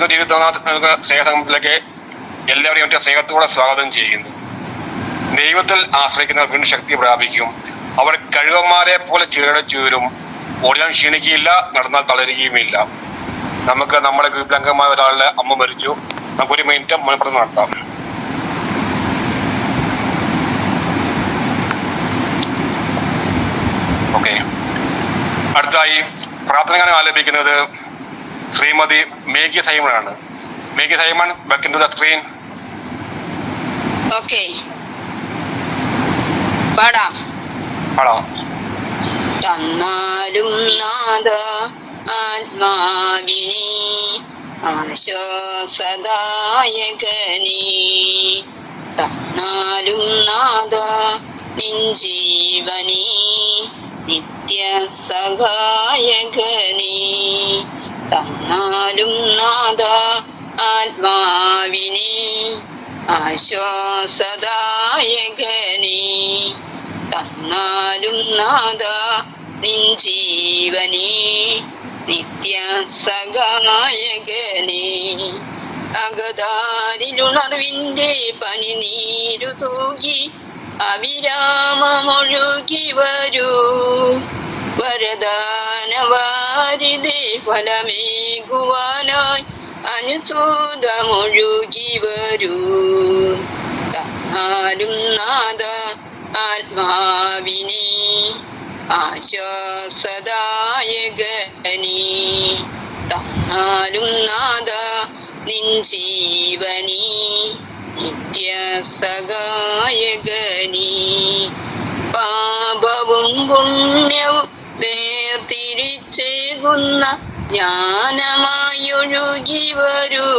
124 സ്നേഹസംഗമത്തിലേക്ക് എല്ലാവരെയും ഒറ്റ സ്നേഹത്തോടെ സ്വാഗതം ചെയ്യുന്നു. ദൈവത്തിൽ ആശ്രയിക്കുന്നവർ വീണ്ടും ശക്തി പ്രാപിക്കും. അവർ കഴുകന്മാരെ പോലെ ചിറകടിച്ചുയരും. ഓടിയാൽ ക്ഷീണിക്കുകയില്ല, നടന്നാൽ തളരുകയുമില്ല. നമുക്ക് നമ്മുടെ ഗ്രൂപ്പിൽ അംഗമായ ഒരാളുടെ അമ്മ മരിച്ചു. നമുക്കൊരു മിനിറ്റ് മലപ്പുറത്ത് നടത്താം. ഓക്കെ, അടുത്തായി പ്രാർത്ഥന ആലപിക്കുന്നത് ശ്രീമതി മേഘി സൈമൺ ആണ്. Meghi Simon, back in to the screen. Okay, പാടാം. തന്നാലും നാദ ആത്മാവിനെ ആശ്വാസദായകനെ, തന്നാലും നാദ നിൻ ജീവനെ നിത്യ സഹായകനെ, തന്നാലും നാദ ആത്മാവിനെ ആശ്വാസദായകനെ, തന്നാലും നാദ നിൻ ജീവനെ നിത്യ സഹായകനെ, അകതാരിലുണർവിന്റെ പനിനീരു തൂകി അവിരാമമൊഴുകി വരൂ, വരദാനവാരിതേ ഫലമേകുവാനായി അനുസൂതമൊഴുകി വരൂ, തന്നാലും നാദ ആത്മാവിനെ ആശ്വാസദായകനെ, തന്നാലും നാദ നിൻ ജീവനെ നിത്യ സഹായകനെ, പാപവും പുണ്യവും വേർതിരിച്ചേകുന്ന ജ്ഞാനമായൊഴുകി വരൂ,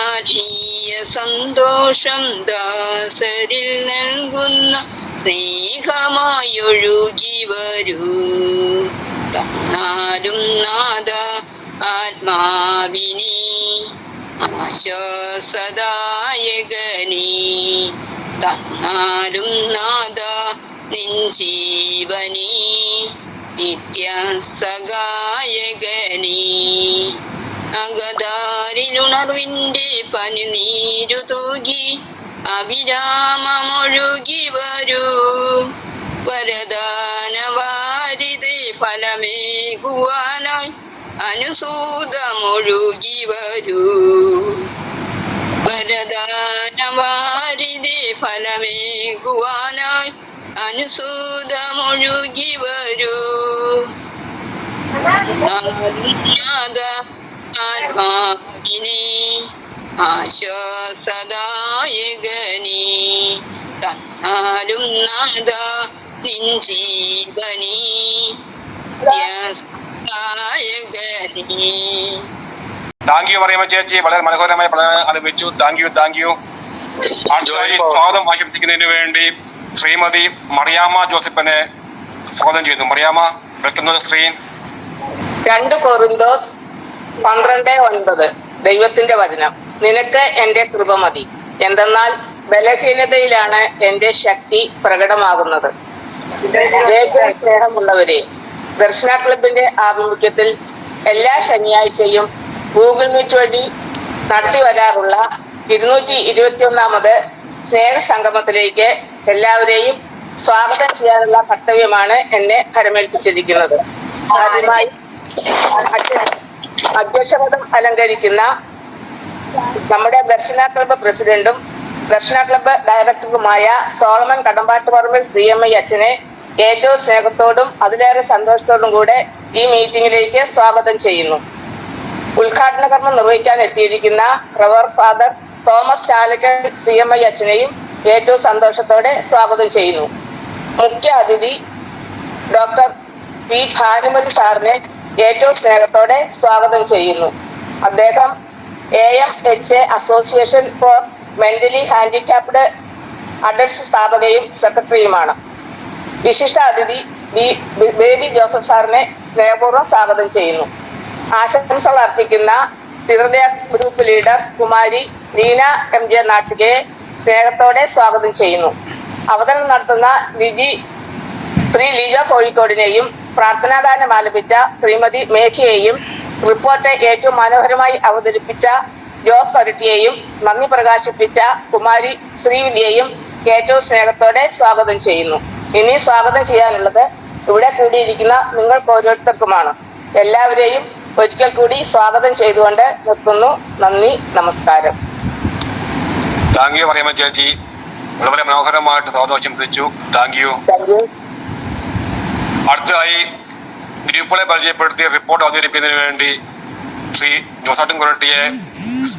ആത്മീയ സന്തോഷം ദാസരിൽ നൽകുന്ന സ്നേഹമായൊഴുകി വരൂ, തന്നാലും നാദ ആത്മാവിനെ ആശ്വാസദായകനെ, തന്നാലും നാദ നിൻ ജീവനെ നിത്യ സഹായകനെ, അകതാരിലുണർവിന്റെ പനിനീരു തൂകി അവിരാമമൊഴുകി വരൂ, വരദാനവാരിതേ ഫലമേകുവാനായി അനുസൂതമൊഴുകി വരൂ, വരദാനവാരിതേ ഫലമേകുവാനായി അനുസൂതമൊഴുകി വരൂ, നാദ ആത്മാവിനെ ആശ്വാസദായകനെ, തന്നാലും നാദ നിൻ ജീവനെ സഹായകനെ. താങ്ക് യു പറയുമ്പോൾ ചേച്ചി വളരെ മനോഹരമായ പഠനം ആലപിച്ചു. Thank you. സ്വാഗതം ആശംസിക്കുന്നതിന് വേണ്ടി ശ്രീമതി മറിയാമ്മ ജോസഫിനെ സ്വാഗതം ചെയ്യുന്നു. Mariamma, welcome to the screen. 2 കൊറിന്തോസ് 12:9 ദൈവത്തിന്റെ വചനം. നിനക്ക് എന്റെ കൃപ മതി, എന്തെന്നാൽ ബലഹീനതയിലാണ് എന്റെ ശക്തി പ്രകടമാകുന്നത്. ഏറ്റവും സ്നേഹമുള്ളവരെ, ദർശന ക്ലബിന്റെ ആഭിമുഖ്യത്തിൽ എല്ലാ ശനിയാഴ്ചയും ഗൂഗിൾ മീറ്റ് വഴി നടത്തി വരാറുള്ള 221ാമത് സ്നേഹ സംഗമത്തിലേക്ക് എല്ലാവരെയും സ്വാഗതം ചെയ്യാനുള്ള കർത്തവ്യമാണ് എന്നെ ഭരമേൽപ്പിച്ചിരിക്കുന്നത്. ആദ്യമായി അധ്യക്ഷപദം അലങ്കരിക്കുന്ന നമ്മുടെ ദർശന ക്ലബ്ബ് പ്രസിഡന്റും ദർശന ക്ലബ്ബ് ഡയറക്ടറുമായ സോളമൻ കടമ്പാട്ടുപറമ്പിൽ CMI അച്ഛനെ ഏറ്റവും സ്നേഹത്തോടും അതിലേറെ സന്തോഷത്തോടും കൂടെ ഈ മീറ്റിംഗിലേക്ക് സ്വാഗതം ചെയ്യുന്നു. ഉദ്ഘാടന കർമ്മം നിർവഹിക്കാൻ എത്തിയിരിക്കുന്ന റവർ ഫാദർ തോമസ് ചാലക്കൽ CMI അച്ഛനെയും ഏറ്റവും സന്തോഷത്തോടെ സ്വാഗതം ചെയ്യുന്നു. മുഖ്യ അതിഥി ഡോക്ടർ P. ഭാനുമതി സാറിനെ ഏറ്റവും സ്നേഹത്തോടെ സ്വാഗതം ചെയ്യുന്നു. അദ്ദേഹം AMHA association for mentally handicapped adults സ്ഥാപകയും സെക്രട്ടറിയുമാണ്. വിശിഷ്ട അതിഥി ബേബി ജോസഫ് സാറിനെ സ്നേഹപൂർവ്വം സ്വാഗതം ചെയ്യുന്നു. ആശംസകൾ അർപ്പിക്കുന്ന Thiruhrudaya group leader Kumari Neena MJ നാട്ടികയെ സ്നേഹത്തോടെ സ്വാഗതം ചെയ്യുന്നു. അവതരണം നടത്തുന്ന ശ്രീ ലിജ കോഴിക്കോടിനെയും പ്രാർത്ഥനാഗാനം ആലപിച്ച ശ്രീമതി മേഘയെയും റിപ്പോർട്ട് ഏറ്റവും മനോഹരമായി അവതരിപ്പിച്ച ജോസ് കൊരട്ടിയെയും നന്ദി പ്രകാശിപ്പിച്ച കുമാരി ശ്രീവിദ്യയെയും ഏറ്റവും സ്നേഹത്തോടെ സ്വാഗതം ചെയ്യുന്നു. ഇനി സ്വാഗതം ചെയ്യാനുള്ളത് ഇവിടെ കൂടിയിരിക്കുന്ന നിങ്ങൾക്ക് ഓരോരുത്തർക്കുമാണ്. എല്ലാവരെയും ഒരിക്കൽ കൂടി സ്വാഗതം ചെയ്തുകൊണ്ട് നിർത്തുന്നു. നന്ദി, നമസ്കാരം. താങ്ക് യു പറയുമ്പോൾ ചേച്ചി, വളരെ മനോഹരമായിട്ട് സ്വാഗതം ആശംസിച്ചു. Thank you. അടുത്തതായി ഗ്രൂപ്പുകളെ പരിചയപ്പെടുത്തി റിപ്പോർട്ട് അവതരിപ്പിക്കുന്നതിന് വേണ്ടി ശ്രീ ജോസാട്ടൻ കൊരട്ടിയെ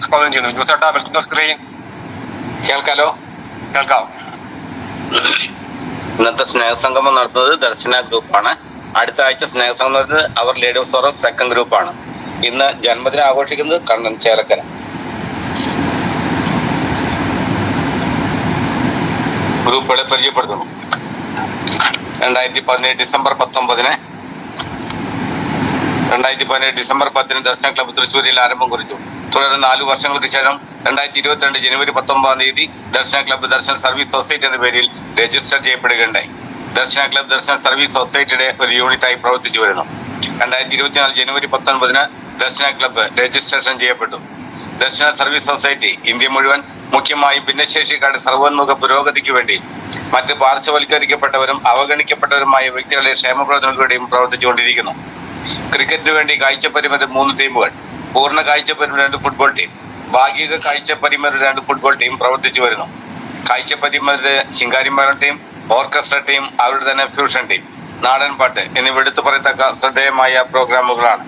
സ്വാഗതം ചെയ്യുന്നു. ജോസാട്ട, വെൽക്കം സ്ക്രീൻ. കേൾക്കാലോ? കേൾക്കാം. ഇന്നത്തെ സ്നേഹസംഗമം നടത്തുന്നത് ദർശന ഗ്രൂപ്പാണ്. അടുത്ത ആഴ്ച സ്നേഹസംഗമം നടത്തുന്നത് അവർ ലേഡി ഓഫ് സോറോസ് സെക്കൻഡ് ഗ്രൂപ്പാണ്. ഇന്ന് ജന്മദിനം ആഘോഷിക്കുന്നത് കണ്ണൻ ചേലക്കര. ഗ്രൂപ്പുകളെ പരിചയപ്പെടുത്തുന്നു. 2017 ഡിസംബർ 10 ദർശന ക്ലബ്ബ് തൃശ്ശൂരിൽ ആരംഭം കുറിച്ചു. തുടർന്ന് 4 വർഷങ്ങൾക്ക് ശേഷം 2022 ജനുവരി 19 ദർശന ക്ലബ്ബ് ദർശന സർവീസ് സൊസൈറ്റി എന്ന പേരിൽ രജിസ്റ്റർ ചെയ്യപ്പെടുകയുണ്ടായി. ദർശന ക്ലബ്ബ് ദർശന സർവീസ് സൊസൈറ്റിയുടെ ഒരു യൂണിറ്റായി പ്രവർത്തിച്ചു വരുന്നു. 2024 ജനുവരി 19 ദർശന ക്ലബ്ബ് രജിസ്ട്രേഷൻ ചെയ്യപ്പെട്ടു. ദർശന സർവീസ് സൊസൈറ്റി ഇന്ത്യ മുഴുവൻ, മുഖ്യമായും ഭിന്നശേഷിക്കാരുടെ സർവോന്മുഖ പുരോഗതിക്ക് വേണ്ടി മറ്റ് പാർശ്വവൽക്കരിക്കപ്പെട്ടവരും അവഗണിക്കപ്പെട്ടവരുമായ വ്യക്തികളുടെ ക്ഷേമപ്രവർത്തനങ്ങൾക്ക് വേണ്ടിയും പ്രവർത്തിച്ചുകൊണ്ടിരിക്കുന്നു. ക്രിക്കറ്റിന് വേണ്ടി കാഴ്ചപരിമിത 3 ടീമുകൾ, പൂർണ്ണ കാഴ്ചപരിമിത 2 ഫുട്ബോൾ ടീം, ഭാഗിക കാഴ്ചപരിമിത 2 ഫുട്ബോൾ ടീം പ്രവർത്തിച്ചു വരുന്നു. കാഴ്ചപരിമിതരുടെ ശിങ്കാരിമേളം ടീം, ഓർക്കസ്ട്ര ടീം, അവരുടെ തന്നെ ഫ്യൂഷൻ ടീം, നാടൻ പാട്ട് എന്നിവ എടുത്തു പറയത്തക്ക ശ്രദ്ധേയമായ പ്രോഗ്രാമുകളാണ്.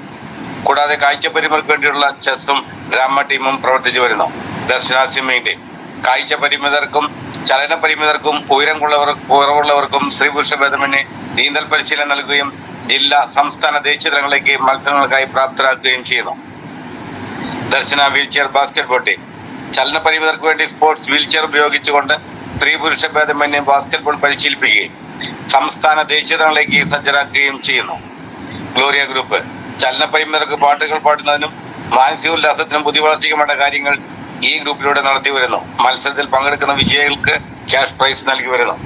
കൂടാതെ കാഴ്ചപരിമിതർക്ക് വേണ്ടിയുള്ള ചെസ്സും ഡ്രാമ ടീമും പ്രവർത്തിച്ചു വരുന്നു. ദർശന സ്വിമ്മിംഗ് ടീം കാഴ്ച പരിമിതർക്കും ചലന പരിമിതർക്കും കുറവുള്ളവർക്കും സ്ത്രീ പുരുഷ ഭേദമന്യേ നീന്തൽ പരിശീലനം നൽകുകയും ജില്ലാ, സംസ്ഥാന, ദേശീയ തലങ്ങളിലേക്ക് മത്സരങ്ങൾക്കായി പ്രാപ്തരാക്കുകയും ചെയ്യുന്നു. ദർശന വീൽചെയർ ബാസ്കറ്റ്ബോൾ ടീം ചലന പരിമിതർക്ക് വേണ്ടി സ്പോർട്സ് വീൽചെയർ ഉപയോഗിച്ചുകൊണ്ട് സ്ത്രീ പുരുഷ ഭേദമന്യേ ബാസ്കറ്റ്ബോൾ പരിശീലിപ്പിക്കുകയും സംസ്ഥാന, ദേശീയ തലങ്ങളിലേക്ക് സജ്ജരാക്കുകയും ചെയ്യുന്നു. ഗ്ലോറിയ ഗ്രൂപ്പ് ചലന പരിമിതർക്ക് പാട്ടുകൾ പാടുന്നതിനും മാനസിക ഉല്ലാസത്തിനും ബുദ്ധിവളർച്ചയ്ക്കും വേണ്ട കാര്യങ്ങൾ ഈ ഗ്രൂപ്പിലൂടെ നടത്തി വരുന്നു. മത്സരത്തിൽ പങ്കെടുക്കുന്ന വിജയികൾക്ക് ക്യാഷ് പ്രൈസ് നൽകി വരുന്നു.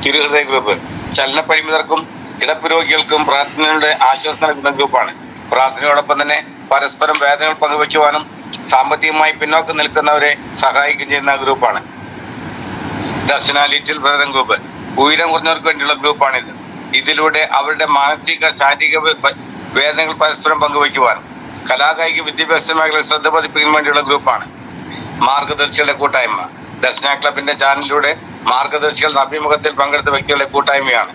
തിരുഹൃദയ ഗ്രൂപ്പ് ചലന പരിമിതർക്കും കിടപ്പുരോഗികൾക്കും പ്രാർത്ഥനയുടെ ആശ്വാസം നൽകുന്ന ഗ്രൂപ്പാണ്. പ്രാർത്ഥനയോടൊപ്പം തന്നെ പരസ്പരം വേദനകൾ പങ്കുവയ്ക്കുവാനും സാമ്പത്തികമായി പിന്നോക്കം നിൽക്കുന്നവരെ സഹായിക്കുകയും ചെയ്യുന്ന ഗ്രൂപ്പാണ്. ദർശന ലിറ്റിൽ ബ്രദർ ഗ്രൂപ്പ് ഉയരം കുറഞ്ഞവർക്ക് വേണ്ടിയുള്ള ഗ്രൂപ്പാണിത്. ഇതിലൂടെ അവരുടെ മാനസിക, ശാരീരിക വേദനകൾ പരസ്പരം പങ്കുവയ്ക്കുവാനും കലാകായിക വിദ്യാഭ്യാസ മേഖലയിൽ ശ്രദ്ധ പതിപ്പിക്കാൻ വേണ്ടിയുള്ള ഗ്രൂപ്പാണ്. മാർഗദർശികളുടെ കൂട്ടായ്മ ദർശന ക്ലബിന്റെ ചാനലിലൂടെ മാർഗദർശികളുടെ അഭിമുഖത്തിൽ പങ്കെടുത്ത വ്യക്തികളുടെ കൂട്ടായ്മയാണ്.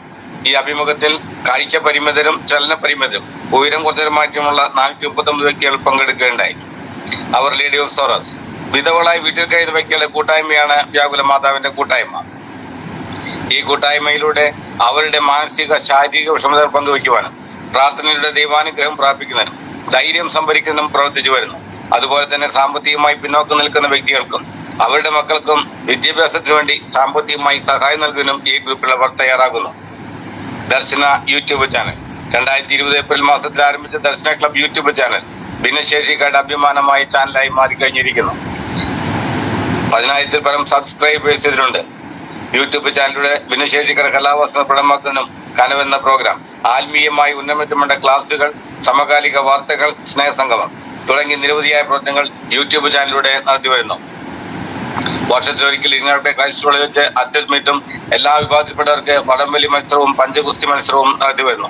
ഈ അഭിമുഖത്തിൽ കാഴ്ച പരിമിതരും ചലന പരിമിതരും ഉയരം കുറഞ്ഞവരുമായിട്ടുമുള്ള 439 വ്യക്തികൾ പങ്കെടുക്കുകയുണ്ടായി. അവർ ലേഡി ഓഫ് സോറസ് വിധവകളായി വീട്ടിൽ കഴിയുന്ന വ്യക്തികളുടെ കൂട്ടായ്മയാണ് വ്യാകുല മാതാവിന്റെ കൂട്ടായ്മ. ഈ കൂട്ടായ്മയിലൂടെ അവരുടെ മാനസിക, ശാരീരിക വിഷമതകൾ പങ്കുവയ്ക്കുവാനും പ്രാർത്ഥനയുടെ ദൈവാനുഗ്രഹം പ്രാപിക്കുന്നതിനും ധൈര്യം സംഭരിക്കുന്നതിനും പ്രവർത്തിച്ചു വരുന്നു. അതുപോലെ തന്നെ സാമ്പത്തികമായി പിന്നോക്കം നിൽക്കുന്ന വ്യക്തികൾക്കും അവരുടെ മക്കൾക്കും വിദ്യാഭ്യാസത്തിന് വേണ്ടി സാമ്പത്തികമായി സഹായം നൽകുന്നതിനും ഈ ഗ്രൂപ്പിലുള്ളവർ തയ്യാറാകുന്നു. ദർശന യൂട്യൂബ് ചാനൽ 2020 ഏപ്രിൽ മാസത്തിൽ ആരംഭിച്ച ദർശന ക്ലബ് യൂട്യൂബ് ചാനൽ ഭിന്നശേഷിക്കാരുടെ അഭിമാനമായ ചാനലായി മാറിക്കഴിഞ്ഞിരിക്കുന്നു. 10,000-ൽ പരം സബ്സ്ക്രൈബേഴ്സ് ഇതിലുണ്ട്. യൂട്യൂബ് ചാനലിലൂടെ ഭിന്നശേഷിക്കാരുടെ കലാവാസന പ്രകടമാക്കുന്നതിനും കനവെന്ന പ്രോഗ്രാം, ആത്മീയമായി ഉന്നമനത്തിനുള്ള ക്ലാസുകൾ, സമകാലിക വാർത്തകൾ, സ്നേഹസംഗമം തുടങ്ങി നിരവധിയായ പ്രവർത്തനങ്ങൾ യൂട്യൂബ് ചാനലിലൂടെ നടത്തി വരുന്നു. വർഷത്തിലൊരിക്കൽ ഇങ്ങോട്ടെ ക്രൈസ്റ്റ് വെച്ച് അത്ലറ്റ് മീറ്റും എല്ലാ വിഭാഗത്തിൽപ്പെട്ടവർക്ക് വടംവലി മത്സരവും പഞ്ചഗുസ്തി മത്സരവും നടത്തി വരുന്നു.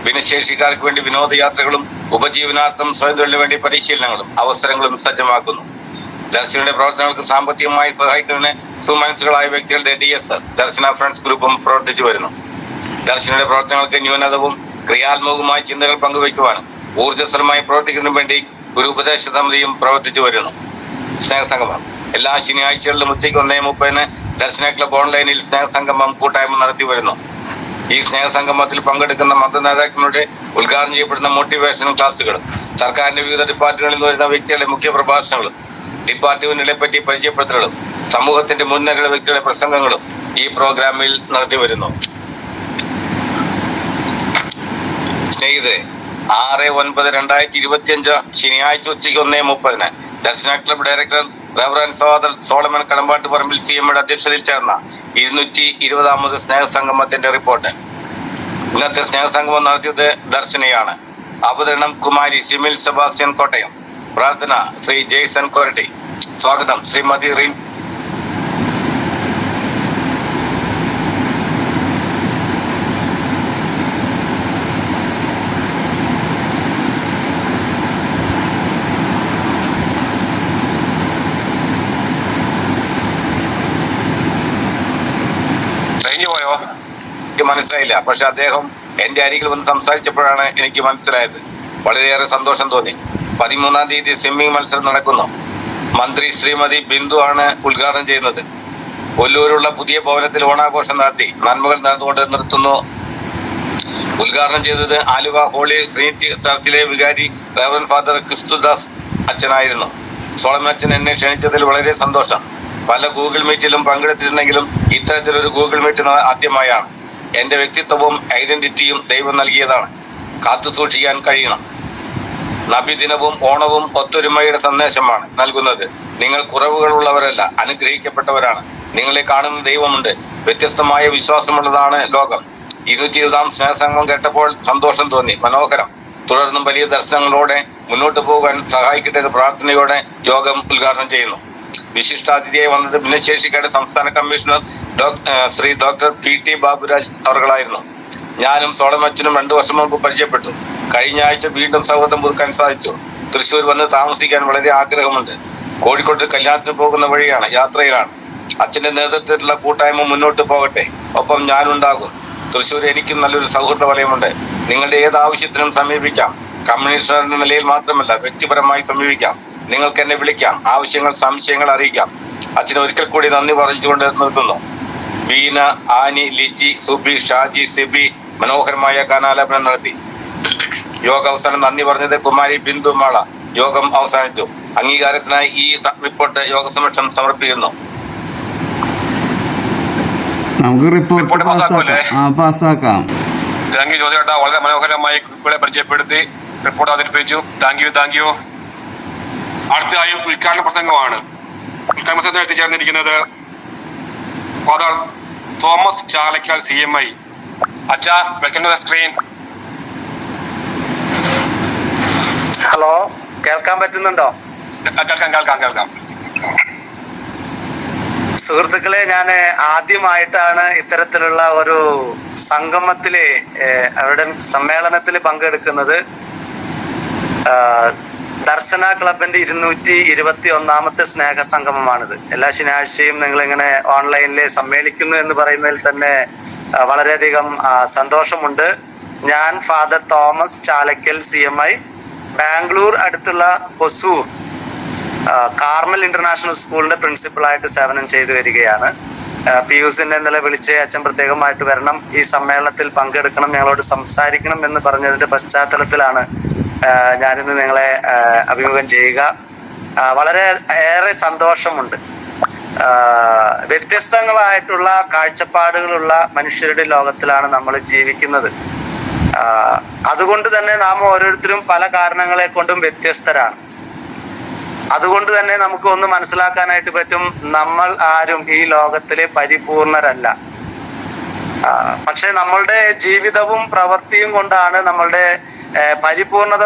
ഭിന്നശേഷിക്കാർക്ക് വേണ്ടി വിനോദയാത്രകളും ഉപജീവനാർത്ഥം സ്വയം തൊഴിലിന് വേണ്ടി പരിശീലനങ്ങളും അവസരങ്ങളും സജ്ജമാക്കുന്നു. ദർശനയുടെ പ്രവർത്തനങ്ങൾക്ക് സാമ്പത്തികമായി സഹായിക്കുന്നതിന് സുമനസ്സുകളായ വ്യക്തികളുടെ DSS ദർശന ഫ്രണ്ട്സ് ഗ്രൂപ്പും പ്രവർത്തിച്ചു വരുന്നു. ദർശനയുടെ പ്രവർത്തനങ്ങൾക്ക് ന്യൂനതവും ക്രിയാത്മകവുമായ ചിന്തകൾ പങ്കുവയ്ക്കുവാനും ഊർജ്ജസ്വലമായി പ്രവർത്തിക്കുന്നതിനു വേണ്ടി ഒരു ഉപദേശ സമിതിയും പ്രവർത്തിച്ചു വരുന്നു. സ്നേഹസംഗമം എല്ലാ ശനിയാഴ്ചകളിലും ഉച്ചയ്ക്ക് 1:30 ദർശന ക്ലബ് ഓൺലൈനിൽ സ്നേഹസംഗമം കൂട്ടായ്മ നടത്തി വരുന്നു. ഈ സ്നേഹസംഗമത്തിൽ പങ്കെടുക്കുന്ന മത നേതാക്കളുടെ ഉദ്ഘാടനം ചെയ്യപ്പെടുന്ന മോട്ടിവേഷൻ ക്ലാസുകളും സർക്കാരിന്റെ വിവിധ ഡിപ്പാർട്ട്മെന്റുകളിൽ നിന്ന് വരുന്ന വ്യക്തികളുടെ മുഖ്യ പ്രഭാഷണങ്ങളും ഡിപ്പാർട്ട്മെന്റുകളെ പറ്റി പരിചയപ്പെടുത്തലുകളും സമൂഹത്തിന്റെ മുൻനിര വ്യക്തികളുടെ പ്രസംഗങ്ങളും ഈ പ്രോഗ്രാമിൽ നടത്തി വരുന്നു. സ്നേഹിതരെ, 6/9/2025 ശനിയാഴ്ച ഉച്ചയ്ക്ക് 1:30 Darshana club director reverend father Solomon Kadampattu Parambil CMയുടെ അധ്യക്ഷതയിൽ ചേർന്ന 220ാമത് സ്നേഹസംഗമത്തിന്റെ റിപ്പോർട്ട്. ഇന്നത്തെ സ്നേഹസംഗമം നടത്തിയത് ദർശനയാണ്. അവതരണം കുമാരി സിമിൽ സെബാസ്റ്റ്യൻ കോട്ടയം. പ്രാർത്ഥന ശ്രീ ജെയ്സൺ കൊരട്ടി. സ്വാഗതം ശ്രീമതി റീൻ. പോയോ? എനിക്ക് മനസ്സിലായില്ല. പക്ഷെ അദ്ദേഹം എന്റെ അരികിൽ വന്ന് സംസാരിച്ചപ്പോഴാണ് എനിക്ക് മനസ്സിലായത്. വളരെയേറെ സന്തോഷം തോന്നി. 13-ാം തീയതി സ്വിമ്മിംഗ് മത്സരം നടക്കുന്നു. മന്ത്രി ശ്രീമതി ബിന്ദു ആണ് ഉദ്ഘാടനം ചെയ്യുന്നത്. കൊല്ലൂരുള്ള പുതിയ ഭവനത്തിൽ ഓണാഘോഷം നടത്തി നന്മകൾ നടന്നുകൊണ്ട് നിർത്തുന്നു. ഉദ്ഘാടനം ചെയ്തത് ആലുവ ഹോളി ട്രിനിറ്റി ചർച്ചിലെ വികാരി റവറൻഡ് ഫാദർ ക്രിസ്തുദാസ് അച്ഛനായിരുന്നു. സോളമൻ അച്ഛൻ എന്നെ ക്ഷണിച്ചതിൽ വളരെ സന്തോഷം. പല ഗൂഗിൾ മീറ്റിലും പങ്കെടുത്തിട്ടുണ്ടെങ്കിലും ഇത്തരത്തിലൊരു ഗൂഗിൾ മീറ്റ് ആദ്യമായാണ്. എന്റെ വ്യക്തിത്വവും ഐഡന്റിറ്റിയും ദൈവം നൽകിയതാണ്. കാത്തു സൂക്ഷിക്കാൻ കഴിയണം. നബിദിനവും ഓണവും ഒത്തൊരുമയുടെ സന്ദേശമാണ് നൽകുന്നത്. നിങ്ങൾ കുറവുകളുള്ളവരല്ല, അനുഗ്രഹിക്കപ്പെട്ടവരാണ്. നിങ്ങളെ കാണുന്ന ദൈവമുണ്ട്. വ്യത്യസ്തമായ വിശ്വാസമുള്ളതാണ് ലോകം. 220-ാം സ്നേഹസംഗമം കേട്ടപ്പോൾ സന്തോഷം തോന്നി. മനോഹരം. തുടർന്നും വലിയ ദർശനങ്ങളോടെ മുന്നോട്ട് പോകാൻ സഹായിക്കട്ടെ എന്ന് പ്രാർത്ഥനയോടെ യോഗം ഉദ്ഘാടനം ചെയ്യുന്നു. വിശിഷ്ടാതിഥിയായി വന്നത് ഭിന്നശേഷിക്കാരുടെ സംസ്ഥാന commissioner Shri doctor PT Baburaj അവർകളായിരുന്നു. ഞാനും സോളമച്ചനും 2 വർഷം മുമ്പ് പരിചയപ്പെട്ടു. കഴിഞ്ഞ ആഴ്ച വീണ്ടും സൗഹൃദം പുതുക്കാൻ സാധിച്ചു. തൃശ്ശൂർ വന്ന് താമസിക്കാൻ വളരെ ആഗ്രഹമുണ്ട്. കോഴിക്കോട്ട് കല്യാണത്തിന് പോകുന്ന വഴിയാണ്, യാത്രയിലാണ്. അച്ഛന്റെ നേതൃത്വത്തിലുള്ള കൂട്ടായ്മ മുന്നോട്ട് പോകട്ടെ. ഒപ്പം ഞാനുണ്ടാകും. തൃശ്ശൂർ എനിക്കും നല്ലൊരു സൗഹൃദ വലയമുണ്ട്. നിങ്ങളുടെ ഏത് ആവശ്യത്തിനും സമീപിക്കാം. കമ്മ്യൂണിസ്റ്റ് എന്ന നിലയിൽ മാത്രമല്ല, വ്യക്തിപരമായി സമീപിക്കാം. നിങ്ങൾക്ക് എന്നെ വിളിക്കാം. ആവശ്യങ്ങൾ സംശയങ്ങൾ അറിയിക്കാം. അച്ഛന് ഒരിക്കൽ കൂടി നന്ദി പറഞ്ഞുകൊണ്ട് നിർത്തുന്നു. വീന, ആനി, ലിജി, സുബി, ഷാജി, സിബി മനോഹരമായ ഗാനാലാപനം നടത്തി. യോഗ അവസാനം നന്ദി പറഞ്ഞത് കുമാരി ബിന്ദു മാള. യോഗം അവസാനിച്ചു. അംഗീകാരത്തിനായി ഈ റിപ്പോർട്ട് യോഗ സമക്ഷം സമർപ്പിക്കുന്നു. നമുക്ക് റിപ്പോർട്ട് പാസ്സാക്കാം. താങ്ക് യു ജോസേട്ടാ. വളരെ മനോഹരമായി കുട്ടികളെ പരിചയപ്പെടുത്തി റിപ്പോർട്ട് അവതരിപ്പിച്ചു. Thank you. അടുത്തതായി ഉദ്ഘാടന പ്രസംഗമാണ്. ഉദ്ഘാടന പ്രസംഗത്തിൽ എത്തിച്ചേർന്നിരിക്കുന്നത് ഫാദർ തോമസ് ചാലക്കൽ CMI. അച്ഛാ, welcome to the screen. Hello, കേൾക്കാൻ പറ്റുന്നുണ്ടോ? കേൾക്കാം. സുഹൃത്തുക്കളെ, ഞാൻ ആദ്യമായിട്ടാണ് ഇത്തരത്തിലുള്ള ഒരു സംഗമത്തില് അവരുടെ സമ്മേളനത്തിൽ പങ്കെടുക്കുന്നത്. ദർശന ക്ലബിന്റെ 221-ാമത്തെ സ്നേഹ സംഗമമാണിത്. എല്ലാ ശനിയാഴ്ചയും നിങ്ങളിങ്ങനെ ഓൺലൈനിൽ സമ്മേളിക്കുന്നു എന്ന് പറയുന്നതിൽ തന്നെ വളരെയധികം സന്തോഷമുണ്ട്. ഞാൻ ഫാദർ തോമസ് ചാലക്കൽ CMI, ബാംഗ്ലൂർ അടുത്തുള്ള ഹൊസൂർ കാർമൽ ഇന്റർനാഷണൽ സ്കൂളിന്റെ പ്രിൻസിപ്പളായിട്ട് സേവനം ചെയ്തു വരികയാണ്. പിയൂസിനെ ഇന്നലെ വിളിച്ച് അച്ഛൻ പ്രത്യേകമായിട്ട് വരണം, ഈ സമ്മേളനത്തിൽ പങ്കെടുക്കണം, ഞങ്ങളോട് സംസാരിക്കണം എന്ന് പറഞ്ഞതിന്റെ പശ്ചാത്തലത്തിലാണ് ഞാനിന്ന് നിങ്ങളെ അഭിമുഖം ചെയ്യുക. വളരെ ഏറെ സന്തോഷമുണ്ട്. വ്യത്യസ്തങ്ങളായിട്ടുള്ള കാഴ്ചപ്പാടുകളുള്ള മനുഷ്യരുടെ ലോകത്തിലാണ് നമ്മൾ ജീവിക്കുന്നത്. അതുകൊണ്ട് തന്നെ നാം ഓരോരുത്തരും പല കാരണങ്ങളെ കൊണ്ടും വ്യത്യസ്തരാണ്. അതുകൊണ്ട് തന്നെ നമുക്ക് ഒന്ന് മനസ്സിലാക്കാനായിട്ട് പറ്റും, നമ്മൾ ആരും ഈ ലോകത്തിലെ പരിപൂർണരല്ല. പക്ഷെ നമ്മളുടെ ജീവിതവും പ്രവൃത്തിയും കൊണ്ടാണ് നമ്മളുടെ പരിപൂർണത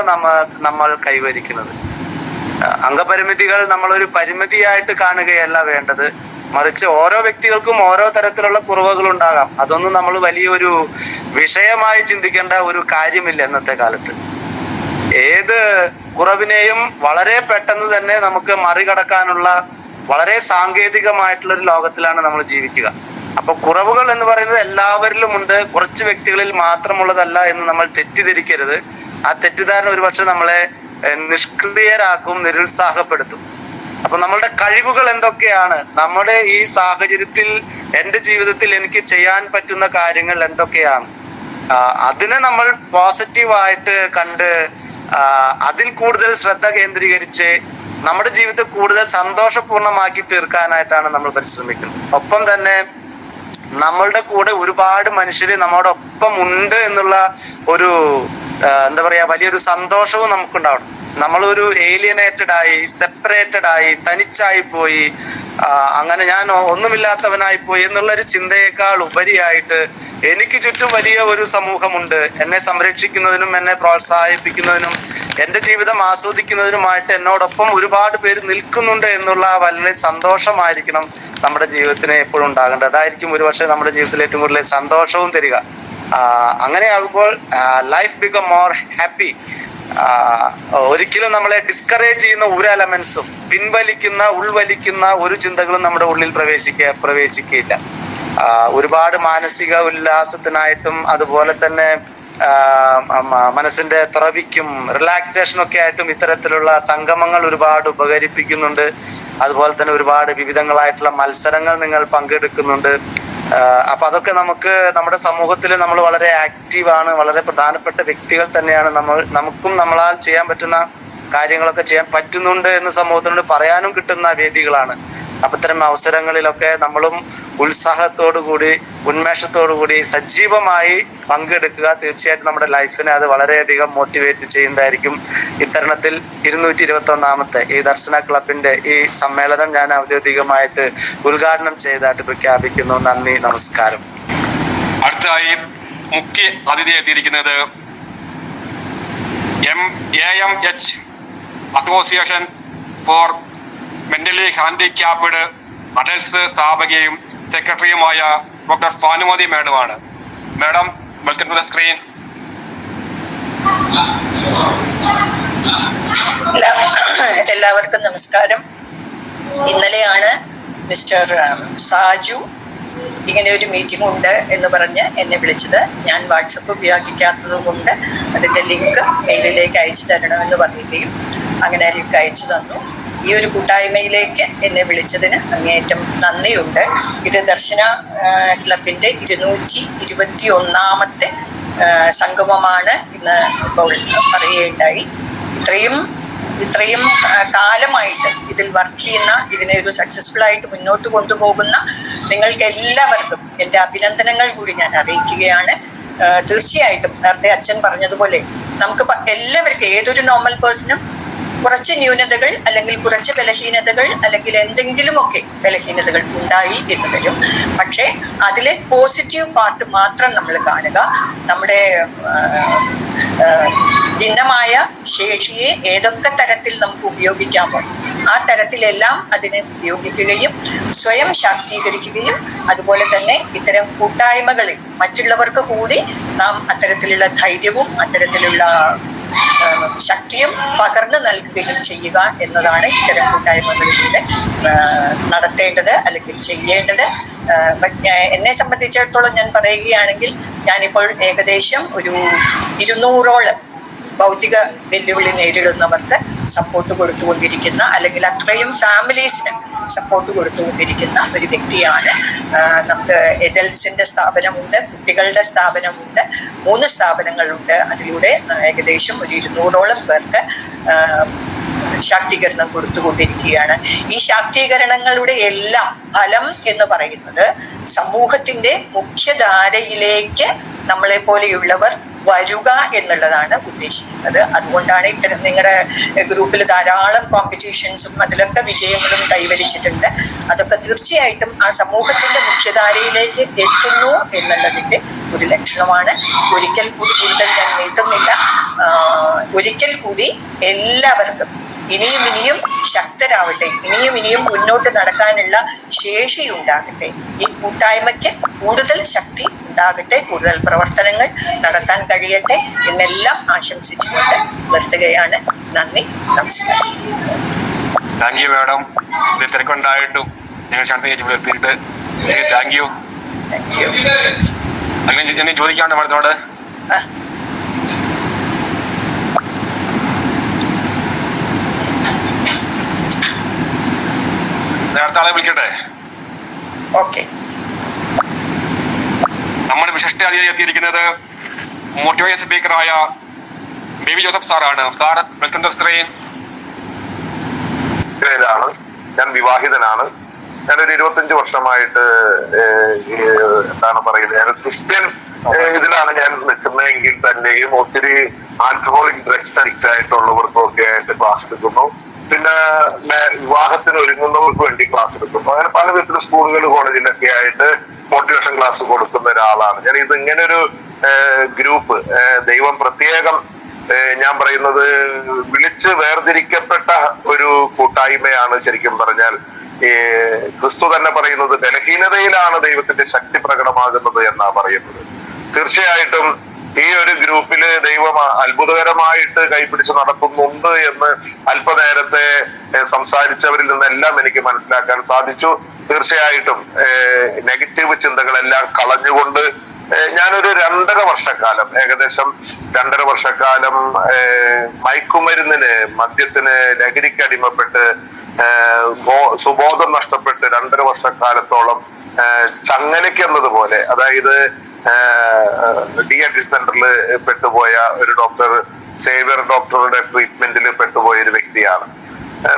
നമ്മൾ കൈവരിക്കുന്നത്. അംഗപരിമിതികൾ നമ്മളൊരു പരിമിതിയായിട്ട് കാണുകയല്ല വേണ്ടത്, മറിച്ച് ഓരോ വ്യക്തികൾക്കും ഓരോ തരത്തിലുള്ള കുറവുകൾ ഉണ്ടാകാം. അതൊന്നും നമ്മൾ വലിയൊരു വിഷയമായി ചിന്തിക്കേണ്ട ഒരു കാര്യമില്ല. ഇന്നത്തെ കാലത്ത് ഏത് കുറവിനെയും വളരെ പെട്ടെന്ന് തന്നെ നമുക്ക് മറികടക്കാനുള്ള വളരെ സാങ്കേതികമായിട്ടുള്ള ഒരു ലോകത്തിലാണ് നമ്മൾ ജീവിക്കുക. അപ്പൊ കുറവുകൾ എന്ന് പറയുന്നത് എല്ലാവരിലും ഉണ്ട്, കുറച്ച് വ്യക്തികളിൽ മാത്രമുള്ളതല്ല എന്ന് നമ്മൾ തെറ്റിദ്ധരിക്കരുത്. ആ തെറ്റിദ്ധാരണ ഒരുപക്ഷെ നമ്മളെ നിഷ്ക്രിയരാക്കും, നിരുത്സാഹപ്പെടുത്തും. അപ്പൊ നമ്മളുടെ കഴിവുകൾ എന്തൊക്കെയാണ്, നമ്മുടെ ഈ സാഹചര്യത്തിൽ എൻ്റെ ജീവിതത്തിൽ എനിക്ക് ചെയ്യാൻ പറ്റുന്ന കാര്യങ്ങൾ എന്തൊക്കെയാണ്, അതിനെ നമ്മൾ പോസിറ്റീവായിട്ട് കണ്ട് അതിൽ കൂടുതൽ ശ്രദ്ധ കേന്ദ്രീകരിച്ച് നമ്മുടെ ജീവിതത്തെ കൂടുതൽ സന്തോഷപൂർണ്ണമാക്കി തീർക്കാനായിട്ടാണ് നമ്മൾ പരിശ്രമിക്കുന്നത്. ഒപ്പം തന്നെ നമ്മളുടെ കൂടെ ഒരുപാട് മനുഷ്യര് നമ്മോടൊപ്പം ഉണ്ട് എന്നുള്ള ഒരു എന്താ പറയാ വലിയൊരു സന്തോഷവും നമുക്കുണ്ടാവണം. നമ്മളൊരു ഏലിയനേറ്റഡ് ആയി, സെപ്പറേറ്റഡ് ആയി, തനിച്ചായി പോയി, അങ്ങനെ ഞാൻ ഒന്നുമില്ലാത്തവനായി പോയി എന്നുള്ളൊരു ചിന്തയേക്കാൾ ഉപരിയായിട്ട് എനിക്ക് ചുറ്റും വലിയ ഒരു സമൂഹമുണ്ട്. എന്നെ സംരക്ഷിക്കുന്നതിനും എന്നെ പ്രോത്സാഹിപ്പിക്കുന്നതിനും എൻ്റെ ജീവിതം ആസ്വദിക്കുന്നതിനുമായിട്ട് എന്നോടൊപ്പം ഒരുപാട് പേര് നിൽക്കുന്നുണ്ട് എന്നുള്ള വളരെ സന്തോഷമായിരിക്കണം നമ്മുടെ ജീവിതത്തിന് എപ്പോഴും ഉണ്ടാകേണ്ടത്. അതായിരിക്കും ഒരുപക്ഷെ നമ്മുടെ ജീവിതത്തിൽ ഏറ്റവും കൂടുതൽ സന്തോഷവും തരിക. അങ്ങനെ ആകുമ്പോൾ ലൈഫ് ബിക്കം മോർ ഹാപ്പി. ഒരിക്കലും നമ്മളെ ഡിസ്കറേജ് ചെയ്യുന്ന ഒരു എലമെന്റ്സും ഉൾവലിക്കുന്ന ഒരു ചിന്തകളും നമ്മുടെ ഉള്ളിൽ പ്രവേശിക്കുകയില്ല. ഒരുപാട് മാനസിക ഉല്ലാസത്തിനായിട്ടും അതുപോലെ തന്നെ മനസ്സിന്റെ തുറവിക്കും റിലാക്സേഷനും ഒക്കെ ആയിട്ടും ഇത്തരത്തിലുള്ള സംഗമങ്ങൾ ഒരുപാട് ഉപകരിപ്പിക്കുന്നുണ്ട്. അതുപോലെ തന്നെ ഒരുപാട് വിവിധങ്ങളായിട്ടുള്ള മത്സരങ്ങൾ നിങ്ങൾ പങ്കെടുക്കുന്നുണ്ട്. അപ്പൊ അതൊക്കെ നമ്മുടെ സമൂഹത്തിൽ നമ്മൾ വളരെ ആക്റ്റീവാണ്, വളരെ പ്രധാനപ്പെട്ട വ്യക്തികൾ തന്നെയാണ്. നമുക്കും നമ്മളാൽ ചെയ്യാൻ പറ്റുന്ന കാര്യങ്ങളൊക്കെ ചെയ്യാൻ പറ്റുന്നുണ്ട് എന്ന് സമൂഹത്തിനോട് പറയാനും കിട്ടുന്ന വേദികളാണ്. അപ്പൊ ഇത്തരം അവസരങ്ങളിലൊക്കെ നമ്മളും ഉത്സാഹത്തോടുകൂടി ഉന്മേഷത്തോടുകൂടി സജീവമായി പങ്കെടുക്കുക. തീർച്ചയായിട്ടും നമ്മുടെ ലൈഫിനെ അത് വളരെയധികം മോട്ടിവേറ്റ് ചെയ്യുന്നതായിരിക്കും. ഇത്തരണത്തിൽ 221ാമത്തെ ഈ ദർശന ക്ലബിന്റെ ഈ സമ്മേളനം ഞാൻ ഔദ്യോഗികമായിട്ട് ഉദ്ഘാടനം ചെയ്തതായിട്ട് പ്രഖ്യാപിക്കുന്നു. നന്ദി, നമസ്കാരം. അടുത്തതായി മുഖ്യ അതിഥി എത്തിയിരിക്കുന്നത് AMH association for mentally handicapped adults സ്ഥാപകയും സെക്രട്ടറിയുമായ ഡോക്ടർ ഫാനുമതി മാഡമാണ്. Madam, welcome to the screen. എല്ലാവർക്കും നമസ്കാരം. ഇന്നലെയാണ് മിസ്റ്റർ സാജു ഇങ്ങനെ ഒരു മീറ്റിംഗ് ഉണ്ട് എന്ന് പറഞ്ഞ് എന്നെ വിളിച്ചത്. ഞാൻ വാട്സപ്പ് ഉപയോഗിക്കാത്തത് കൊണ്ട് അതിൻ്റെ ലിങ്ക് മെയിലിലേക്ക് അയച്ചു തരണമെന്ന് പറയുകയും അങ്ങനെ ലിങ്ക് അയച്ചു തന്നു. ഈ ഒരു കൂട്ടായ്മയിലേക്ക് എന്നെ വിളിച്ചതിന് അങ്ങേയറ്റം നന്ദിയുണ്ട്. ഇത് ദർശന ക്ലബിൻ്റെ 221ാമത്തെ സംഗമമാണ് ഇന്ന് ഇപ്പോൾ പറയുകയുണ്ടായി. ഇത്രയും കാലമായിട്ട് ഇതിൽ വർക്ക് ചെയ്യുന്ന, ഇതിനെ ഒരു സക്സസ്ഫുൾ ആയിട്ട് മുന്നോട്ട് കൊണ്ടുപോകുന്ന നിങ്ങൾക്ക് എല്ലാവർക്കും എൻ്റെ അഭിനന്ദനങ്ങൾ കൂടി ഞാൻ അറിയിക്കുകയാണ്. തീർച്ചയായിട്ടും നേരത്തെ അച്ഛൻ പറഞ്ഞതുപോലെ നമുക്ക് എല്ലാവർക്കും, ഏതൊരു നോർമൽ പേഴ്സണും കുറച്ച് ന്യൂനതകൾ അല്ലെങ്കിൽ കുറച്ച് ബലഹീനതകൾ അല്ലെങ്കിൽ എന്തെങ്കിലുമൊക്കെ ബലഹീനതകൾ ഉണ്ടായി എന്ന് വരും. പക്ഷേ അതിലെ പോസിറ്റീവ് പാർട്ട് മാത്രം നമ്മൾ കാണുക. നമ്മുടെ ഭിന്നമായ ശേഷിയെ ഏതൊക്കെ തരത്തിൽ നമുക്ക് ഉപയോഗിക്കാമോ ആ തരത്തിലെല്ലാം അതിനെ ഉപയോഗിക്കുകയും സ്വയം ശാക്തീകരിക്കുകയും അതുപോലെ തന്നെ ഇത്തരം കൂട്ടായ്മകളിൽ മറ്റുള്ളവർക്ക് കൂടി നാം അത്തരത്തിലുള്ള ധൈര്യവും അത്തരത്തിലുള്ള ശക്തിയും പകർന്നു നൽകുകയും ചെയ്യുക എന്നതാണ് ഇത്തരം കൂട്ടായ്മകളിലൂടെ നടത്തേണ്ടത് അല്ലെങ്കിൽ ചെയ്യേണ്ടത്. എന്നെ സംബന്ധിച്ചിടത്തോളം ഞാൻ പറയുകയാണെങ്കിൽ ഞാനിപ്പോൾ ഏകദേശം ഒരു 200ഓളം ഭൗതിക വെല്ലുവിളി നേരിടുന്നവർക്ക് സപ്പോർട്ട് കൊടുത്തുകൊണ്ടിരിക്കുന്ന, അല്ലെങ്കിൽ അത്രയും ഫാമിലീസിന് സപ്പോർട്ട് കൊടുത്തുകൊണ്ടിരിക്കുന്ന ഒരു വ്യക്തിയാണ്. നമുക്ക് എഡൽസിൻ്റെ സ്ഥാപനമുണ്ട്, കുട്ടികളുടെ സ്ഥാപനമുണ്ട്, 3 സ്ഥാപനങ്ങളുണ്ട്. അതിലൂടെ ഏകദേശം ഒരു 200ഓളം പേർക്ക് ശാക്തീകരണം കൊടുത്തുകൊണ്ടിരിക്കുകയാണ്. ഈ ശാക്തീകരണങ്ങളുടെ എല്ലാം ഫലം എന്ന് പറയുന്നത് സമൂഹത്തിന്റെ മുഖ്യധാരയിലേക്ക് നമ്മളെ പോലെയുള്ളവർ വരുക എന്നുള്ളതാണ് ഉദ്ദേശിക്കുന്നത്. അതുകൊണ്ടാണ് ഇത്തരം നിങ്ങളുടെ ഗ്രൂപ്പിൽ ധാരാളം കോമ്പറ്റീഷൻസും അതിലൊക്കെ വിജയങ്ങളും കൈവരിച്ചിട്ടുണ്ട്. അതൊക്കെ തീർച്ചയായിട്ടും ആ സമൂഹത്തിന്റെ മുഖ്യധാരയിലേക്ക് എത്തുന്നു എന്നുള്ളതിന്റെ ഒരു ലക്ഷണമാണ്. ഒരിക്കൽ കൂടി കൂടുതൽ ഞാൻ നീട്ടുന്നില്ല. ഒരിക്കൽ കൂടി എല്ലാവർക്കും ഇനിയും ശക്തരാവട്ടെ, ഇനിയും മുന്നോട്ട് നടക്കാനുള്ള ശേഷി ഉണ്ടാകട്ടെ, ഈ കൂട്ടായ്മയ്ക്ക് കൂടുതൽ ശക്തി ഉണ്ടാകട്ടെ, കൂടുതൽ പ്രവർത്തനങ്ങൾ നടത്താൻ കഴിയട്ടെ എന്നെല്ലാം ആശംസിച്ചുകൊണ്ട് നിർത്തുകയാണ്. നന്ദി, നമസ്കാരം. Thank you madam. ഇത് തിരക്കുണ്ടായിട്ടും നിങ്ങൾ ശാന്തി എത്തിയിട്ട് താങ്ക് യു. അങ്ങനെ ചോദിക്കാണ്ട് മാഡത്തിനോട് നേരത്തെ ആളെ വിളിക്കട്ടെ? ഓക്കെ. നമ്മുടെ വിശിഷ്ട അതിഥി എത്തിയിരിക്കുന്നത് മോട്ടിവേഷൻ സ്പീക്കറായ ബേബി ജോസഫ് സാറാണ്. Sir, welcome to screen. ഞാൻ വിവാഹിതനാണ്. ഞാനൊരു 25 വർഷമായിട്ട് എന്താണ് പറയുന്നത്, ഞാൻ ക്രിസ്ത്യൻ ഇതിലാണ് ഞാൻ നിൽക്കുന്നതെങ്കിൽ തന്നെയും ഒത്തിരി ആൽക്കഹോളിക് ഡ്രഗ്സ് അഡിക്റ്റ് ആയിട്ടുള്ളവർക്കും ഒക്കെ ആയിട്ട് ക്ലാസ് എടുക്കുന്നു. പിന്നെ വിവാഹത്തിന് ഒരുങ്ങുന്നവർക്ക് വേണ്ടി ക്ലാസ് എടുക്കുന്നു. അങ്ങനെ പല വിധത്തിലും സ്കൂളുകൾ കോളേജിലൊക്കെ ആയിട്ട് മോട്ടിവേഷൻ ക്ലാസ് കൊടുക്കുന്ന ഒരാളാണ് ഞാൻ. ഇത് ഇങ്ങനെ ഒരു ഗ്രൂപ്പ് ദൈവം പ്രത്യേകം ഞാൻ പറയുന്നത് വിളിച്ച് വേർതിരിക്കപ്പെട്ട ഒരു കൂട്ടായ്മയാണ്. ശരിക്കും പറഞ്ഞാൽ ക്രിസ്തു തന്നെ പറയുന്നത് ബലഹീനതയിലാണ് ദൈവത്തിന്റെ ശക്തി പ്രകടമാകുന്നത് എന്നാ പറയുന്നത്. തീർച്ചയായിട്ടും ഈ ഒരു ഗ്രൂപ്പില് ദൈവം അത്ഭുതകരമായിട്ട് കൈപിടിച്ച് നടത്തുന്നുണ്ട് എന്ന് അല്പനേരത്തെ സംസാരിച്ചവരിൽ നിന്നെല്ലാം എനിക്ക് മനസ്സിലാക്കാൻ സാധിച്ചു. തീർച്ചയായിട്ടും നെഗറ്റീവ് ചിന്തകളെല്ലാം കളഞ്ഞുകൊണ്ട് ഞാനൊരു 2.5 വർഷക്കാലം, ഏകദേശം 2.5 വർഷക്കാലം മയക്കുമരുന്നിന്, മദ്യത്തിന്, ലഹരിക്ക് അടിമപ്പെട്ട് സുബോധം നഷ്ടപ്പെട്ട് 2.5 വർഷക്കാലത്തോളം ചങ്ങലയ്ക്ക് എന്നതുപോലെ, അതായത് ഡി അഡിക്ഷൻ സെന്ററിൽ പെട്ടുപോയ ഒരു ഡോക്ടർ, സേവിയർ ഡോക്ടറുടെ ട്രീറ്റ്മെന്റിൽ പെട്ടുപോയ ഒരു വ്യക്തിയാണ്.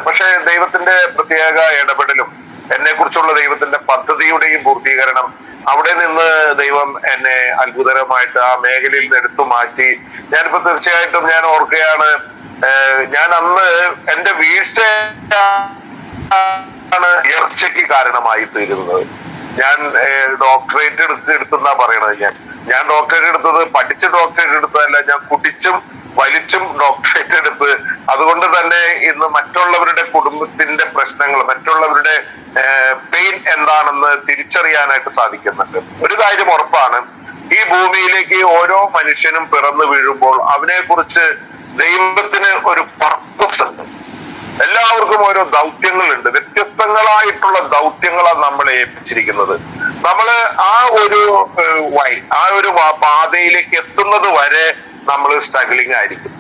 പക്ഷെ ദൈവത്തിന്റെ പ്രത്യേക ഇടപെടലും എന്നെ കുറിച്ചുള്ള ദൈവത്തിന്റെ പദ്ധതിയുടെയും പൂർത്തീകരണം, അവിടെ നിന്ന് ദൈവം എന്നെ അത്ഭുതകരമായിട്ട് ആ മേഖലയിൽ നിന്ന് എടുത്തു മാറ്റി. ഞാനിപ്പോ തീർച്ചയായിട്ടും ഞാൻ ഓർക്കുകയാണ്, ഞാൻ അന്ന് എന്റെ വീഴ്ചയാണ് ഉയർച്ചയ്ക്ക് കാരണമായി തീരുന്നത്. ഞാൻ ഡോക്ടറേറ്റ് എടുത്തെന്നാ പറയണത്. ഞാൻ ഡോക്ടറേറ്റ് എടുത്തത് പഠിച്ച് ഡോക്ടറേറ്റ് എടുത്തതല്ല, ഞാൻ കുടിച്ചും വലിച്ചും ഡോക്ടറേറ്റ് എടുത്ത്. അതുകൊണ്ട് തന്നെ ഇന്ന് മറ്റുള്ളവരുടെ കുടുംബത്തിന്റെ പ്രശ്നങ്ങൾ, മറ്റുള്ളവരുടെ പെയിൻ എന്താണെന്ന് തിരിച്ചറിയാനായിട്ട് സാധിക്കുന്നുണ്ട്. ഒരു കാര്യം ഉറപ്പാണ്, ഈ ഭൂമിയിലേക്ക് ഓരോ മനുഷ്യനും പിറന്നു വീഴുമ്പോൾ അവനെ കുറിച്ച് ദൈവത്തിന് ഒരു പർപ്പസ് ഉണ്ട്. എല്ലാവർക്കും ഓരോ ദൗത്യങ്ങളുണ്ട്. വ്യത്യസ്തങ്ങളായിട്ടുള്ള ദൗത്യങ്ങളാണ് നമ്മളെ ഏൽപ്പിച്ചിരിക്കുന്നത്. നമ്മള് ആ ഒരു പാതയിലേക്ക് എത്തുന്നത് വരെ നമ്മൾ സ്ട്രഗ്ലിംഗ് ആയിരിക്കും.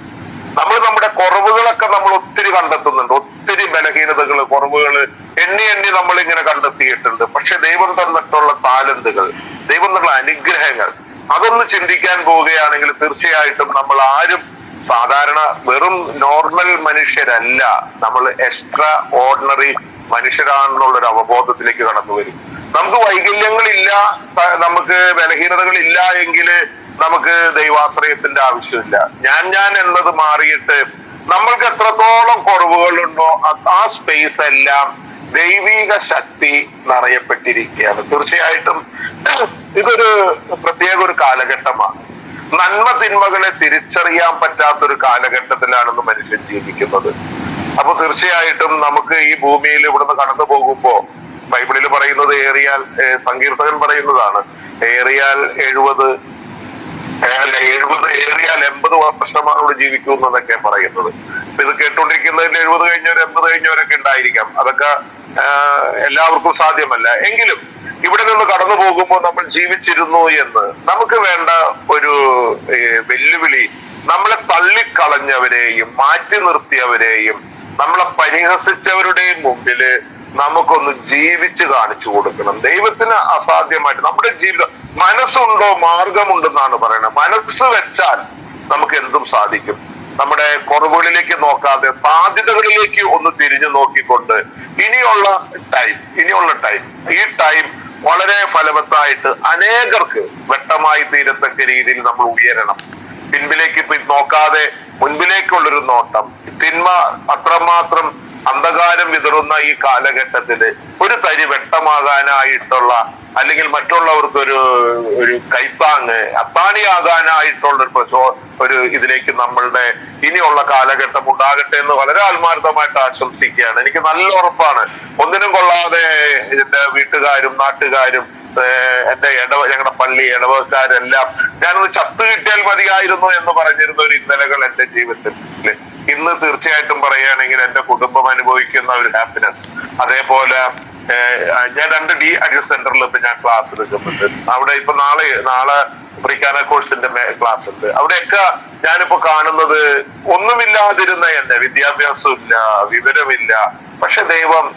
നമ്മുടെ കുറവുകളൊക്കെ നമ്മൾ ഒത്തിരി കണ്ടെത്തുന്നുണ്ട്. ഒത്തിരി ബലഹീനതകൾ, കുറവുകൾ എണ്ണി നമ്മൾ ഇങ്ങനെ കണ്ടെത്തിയിട്ടുണ്ട്. പക്ഷെ ദൈവം തന്നിട്ടുള്ള താലന്തുകൾ, ദൈവം തന്ന അനുഗ്രഹങ്ങൾ, അതൊന്ന് ചിന്തിക്കാൻ പോവുകയാണെങ്കിൽ തീർച്ചയായിട്ടും നമ്മൾ ആരും സാധാരണ വെറും നോർമൽ മനുഷ്യരല്ല, നമ്മൾ എക്സ്ട്രാ ഓർഡിനറി മനുഷ്യരാണെന്നുള്ളൊരു അവബോധത്തിലേക്ക് കടന്നു വരും. നമുക്ക് വൈകല്യങ്ങളില്ല, നമുക്ക് ബലഹീനതകളില്ല എങ്കിൽ നമുക്ക് ദൈവാശ്രയത്തിന്റെ ആവശ്യമില്ല. ഞാൻ എന്നത് മാറിയിട്ട് നമ്മൾക്ക് എത്രത്തോളം കുറവുകളുണ്ടോ ആ സ്പേസ് എല്ലാം ദൈവിക ശക്തി നിറയപ്പെട്ടിരിക്കുകയാണ്. തീർച്ചയായിട്ടും ഇതൊരു പ്രത്യേക ഒരു കാലഘട്ടമാണ്. നന്മ തിന്മകളെ തിരിച്ചറിയാൻ പറ്റാത്തൊരു കാലഘട്ടത്തിലാണെന്ന് മനുഷ്യൻ ജീവിക്കുന്നത്. അപ്പൊ തീർച്ചയായിട്ടും നമുക്ക് ഈ ഭൂമിയിൽ ഇവിടുന്ന് കടന്നു പോകുമ്പോ ബൈബിളിൽ പറയുന്നത് ഏറിയാൽ, സങ്കീർത്തകൻ പറയുന്നതാണ്, ഏറിയാൽ 70 ഏറിയാൽ 80 വർഷമാണ് ഇവിടെ ജീവിക്കുന്നതൊക്കെ പറയുന്നത്. ഇത് കേട്ടുകൊണ്ടിരിക്കുന്നതിൽ 70 കഴിഞ്ഞവർ 80 കഴിഞ്ഞവരൊക്കെ ഉണ്ടായിരിക്കാം. അതൊക്കെ എല്ലാവർക്കും സാധ്യമല്ല. എങ്കിലും ഇവിടെ നിന്ന് കടന്നു പോകുമ്പോൾ നമ്മൾ ജീവിച്ചിരുന്നു എന്ന് നമുക്ക് വേണ്ട ഒരു വെല്ലുവിളി, നമ്മളെ തള്ളിക്കളഞ്ഞവരെയും മാറ്റി നിർത്തിയവരെയും നമ്മളെ പരിഹസിച്ചവരുടെയും മുമ്പില് നമുക്കൊന്ന് ജീവിച്ച് കാണിച്ചു കൊടുക്കണം. ദൈവത്തിന് അസാധ്യമായിട്ട് നമ്മുടെ ജീവിതം, മനസ്സുണ്ടോ മാർഗമുണ്ടെന്നാണ് പറയുന്നത്. മനസ്സ് വെച്ചാൽ നമുക്ക് എന്തും സാധിക്കും. നമ്മുടെ കുറവുകളിലേക്ക് നോക്കാതെ സാധ്യതകളിലേക്ക് ഒന്ന് തിരിഞ്ഞു നോക്കിക്കൊണ്ട് ഇനിയുള്ള ടൈം ഈ ടൈം വളരെ ഫലവത്തായിട്ട് അനേകർക്ക് വെട്ടമായി തീരത്തക്ക രീതിയിൽ നമ്മൾ ഉയരണം. പിൻപിലേക്ക് നോക്കാതെ മുൻപിലേക്കുള്ളൊരു നോട്ടം. തിന്മ അത്രമാത്രം അന്ധകാരം വിതറുന്ന ഈ കാലഘട്ടത്തില് ഒരു തരി വെട്ടമാകാനായിട്ടുള്ള, അല്ലെങ്കിൽ മറ്റുള്ളവർക്കൊരു കൈത്താങ്, അത്താണിയാകാനായിട്ടുള്ള ഒരു ഇതിലേക്ക് നമ്മളുടെ ഇനിയുള്ള കാലഘട്ടം ഉണ്ടാകട്ടെ എന്ന് വളരെ ആത്മാർത്ഥമായിട്ട് ആശംസിക്കുകയാണ്. എനിക്ക് നല്ല ഉറപ്പാണ്, ഒന്നിനും കൊള്ളാതെ എന്റെ വീട്ടുകാരും നാട്ടുകാരും എന്റെ ഞങ്ങളുടെ പള്ളി ഇടവക്കാരെല്ലാം ഞാനൊന്ന് ചത്തു കിട്ടിയാൽ മതിയായിരുന്നു എന്ന് പറഞ്ഞിരുന്ന ഒരു ഇന്നലകൾ എന്റെ ജീവിതത്തിൽ ഇന്ന് തീർച്ചയായിട്ടും പറയുകയാണെങ്കിൽ എന്റെ കുടുംബം അനുഭവിക്കുന്ന ഒരു ഹാപ്പിനെസ്. അതേപോലെ ഞാൻ 2 ഡി അഡിക്ഷൻ സെന്ററിൽ ഇപ്പൊ ഞാൻ ക്ലാസ് എടുക്കുന്നുണ്ട്. അവിടെ ഇപ്പൊ നാളെ ഫ്രിക്കാന കോഴ്സിന്റെ ക്ലാസ് ഉണ്ട്. അവിടെയൊക്കെ ഞാനിപ്പോ കാണുന്നത് ഒന്നുമില്ലാതിരുന്ന എന്നെ, വിദ്യാഭ്യാസം ഇല്ല, വിവരമില്ല, പക്ഷെ ദൈവം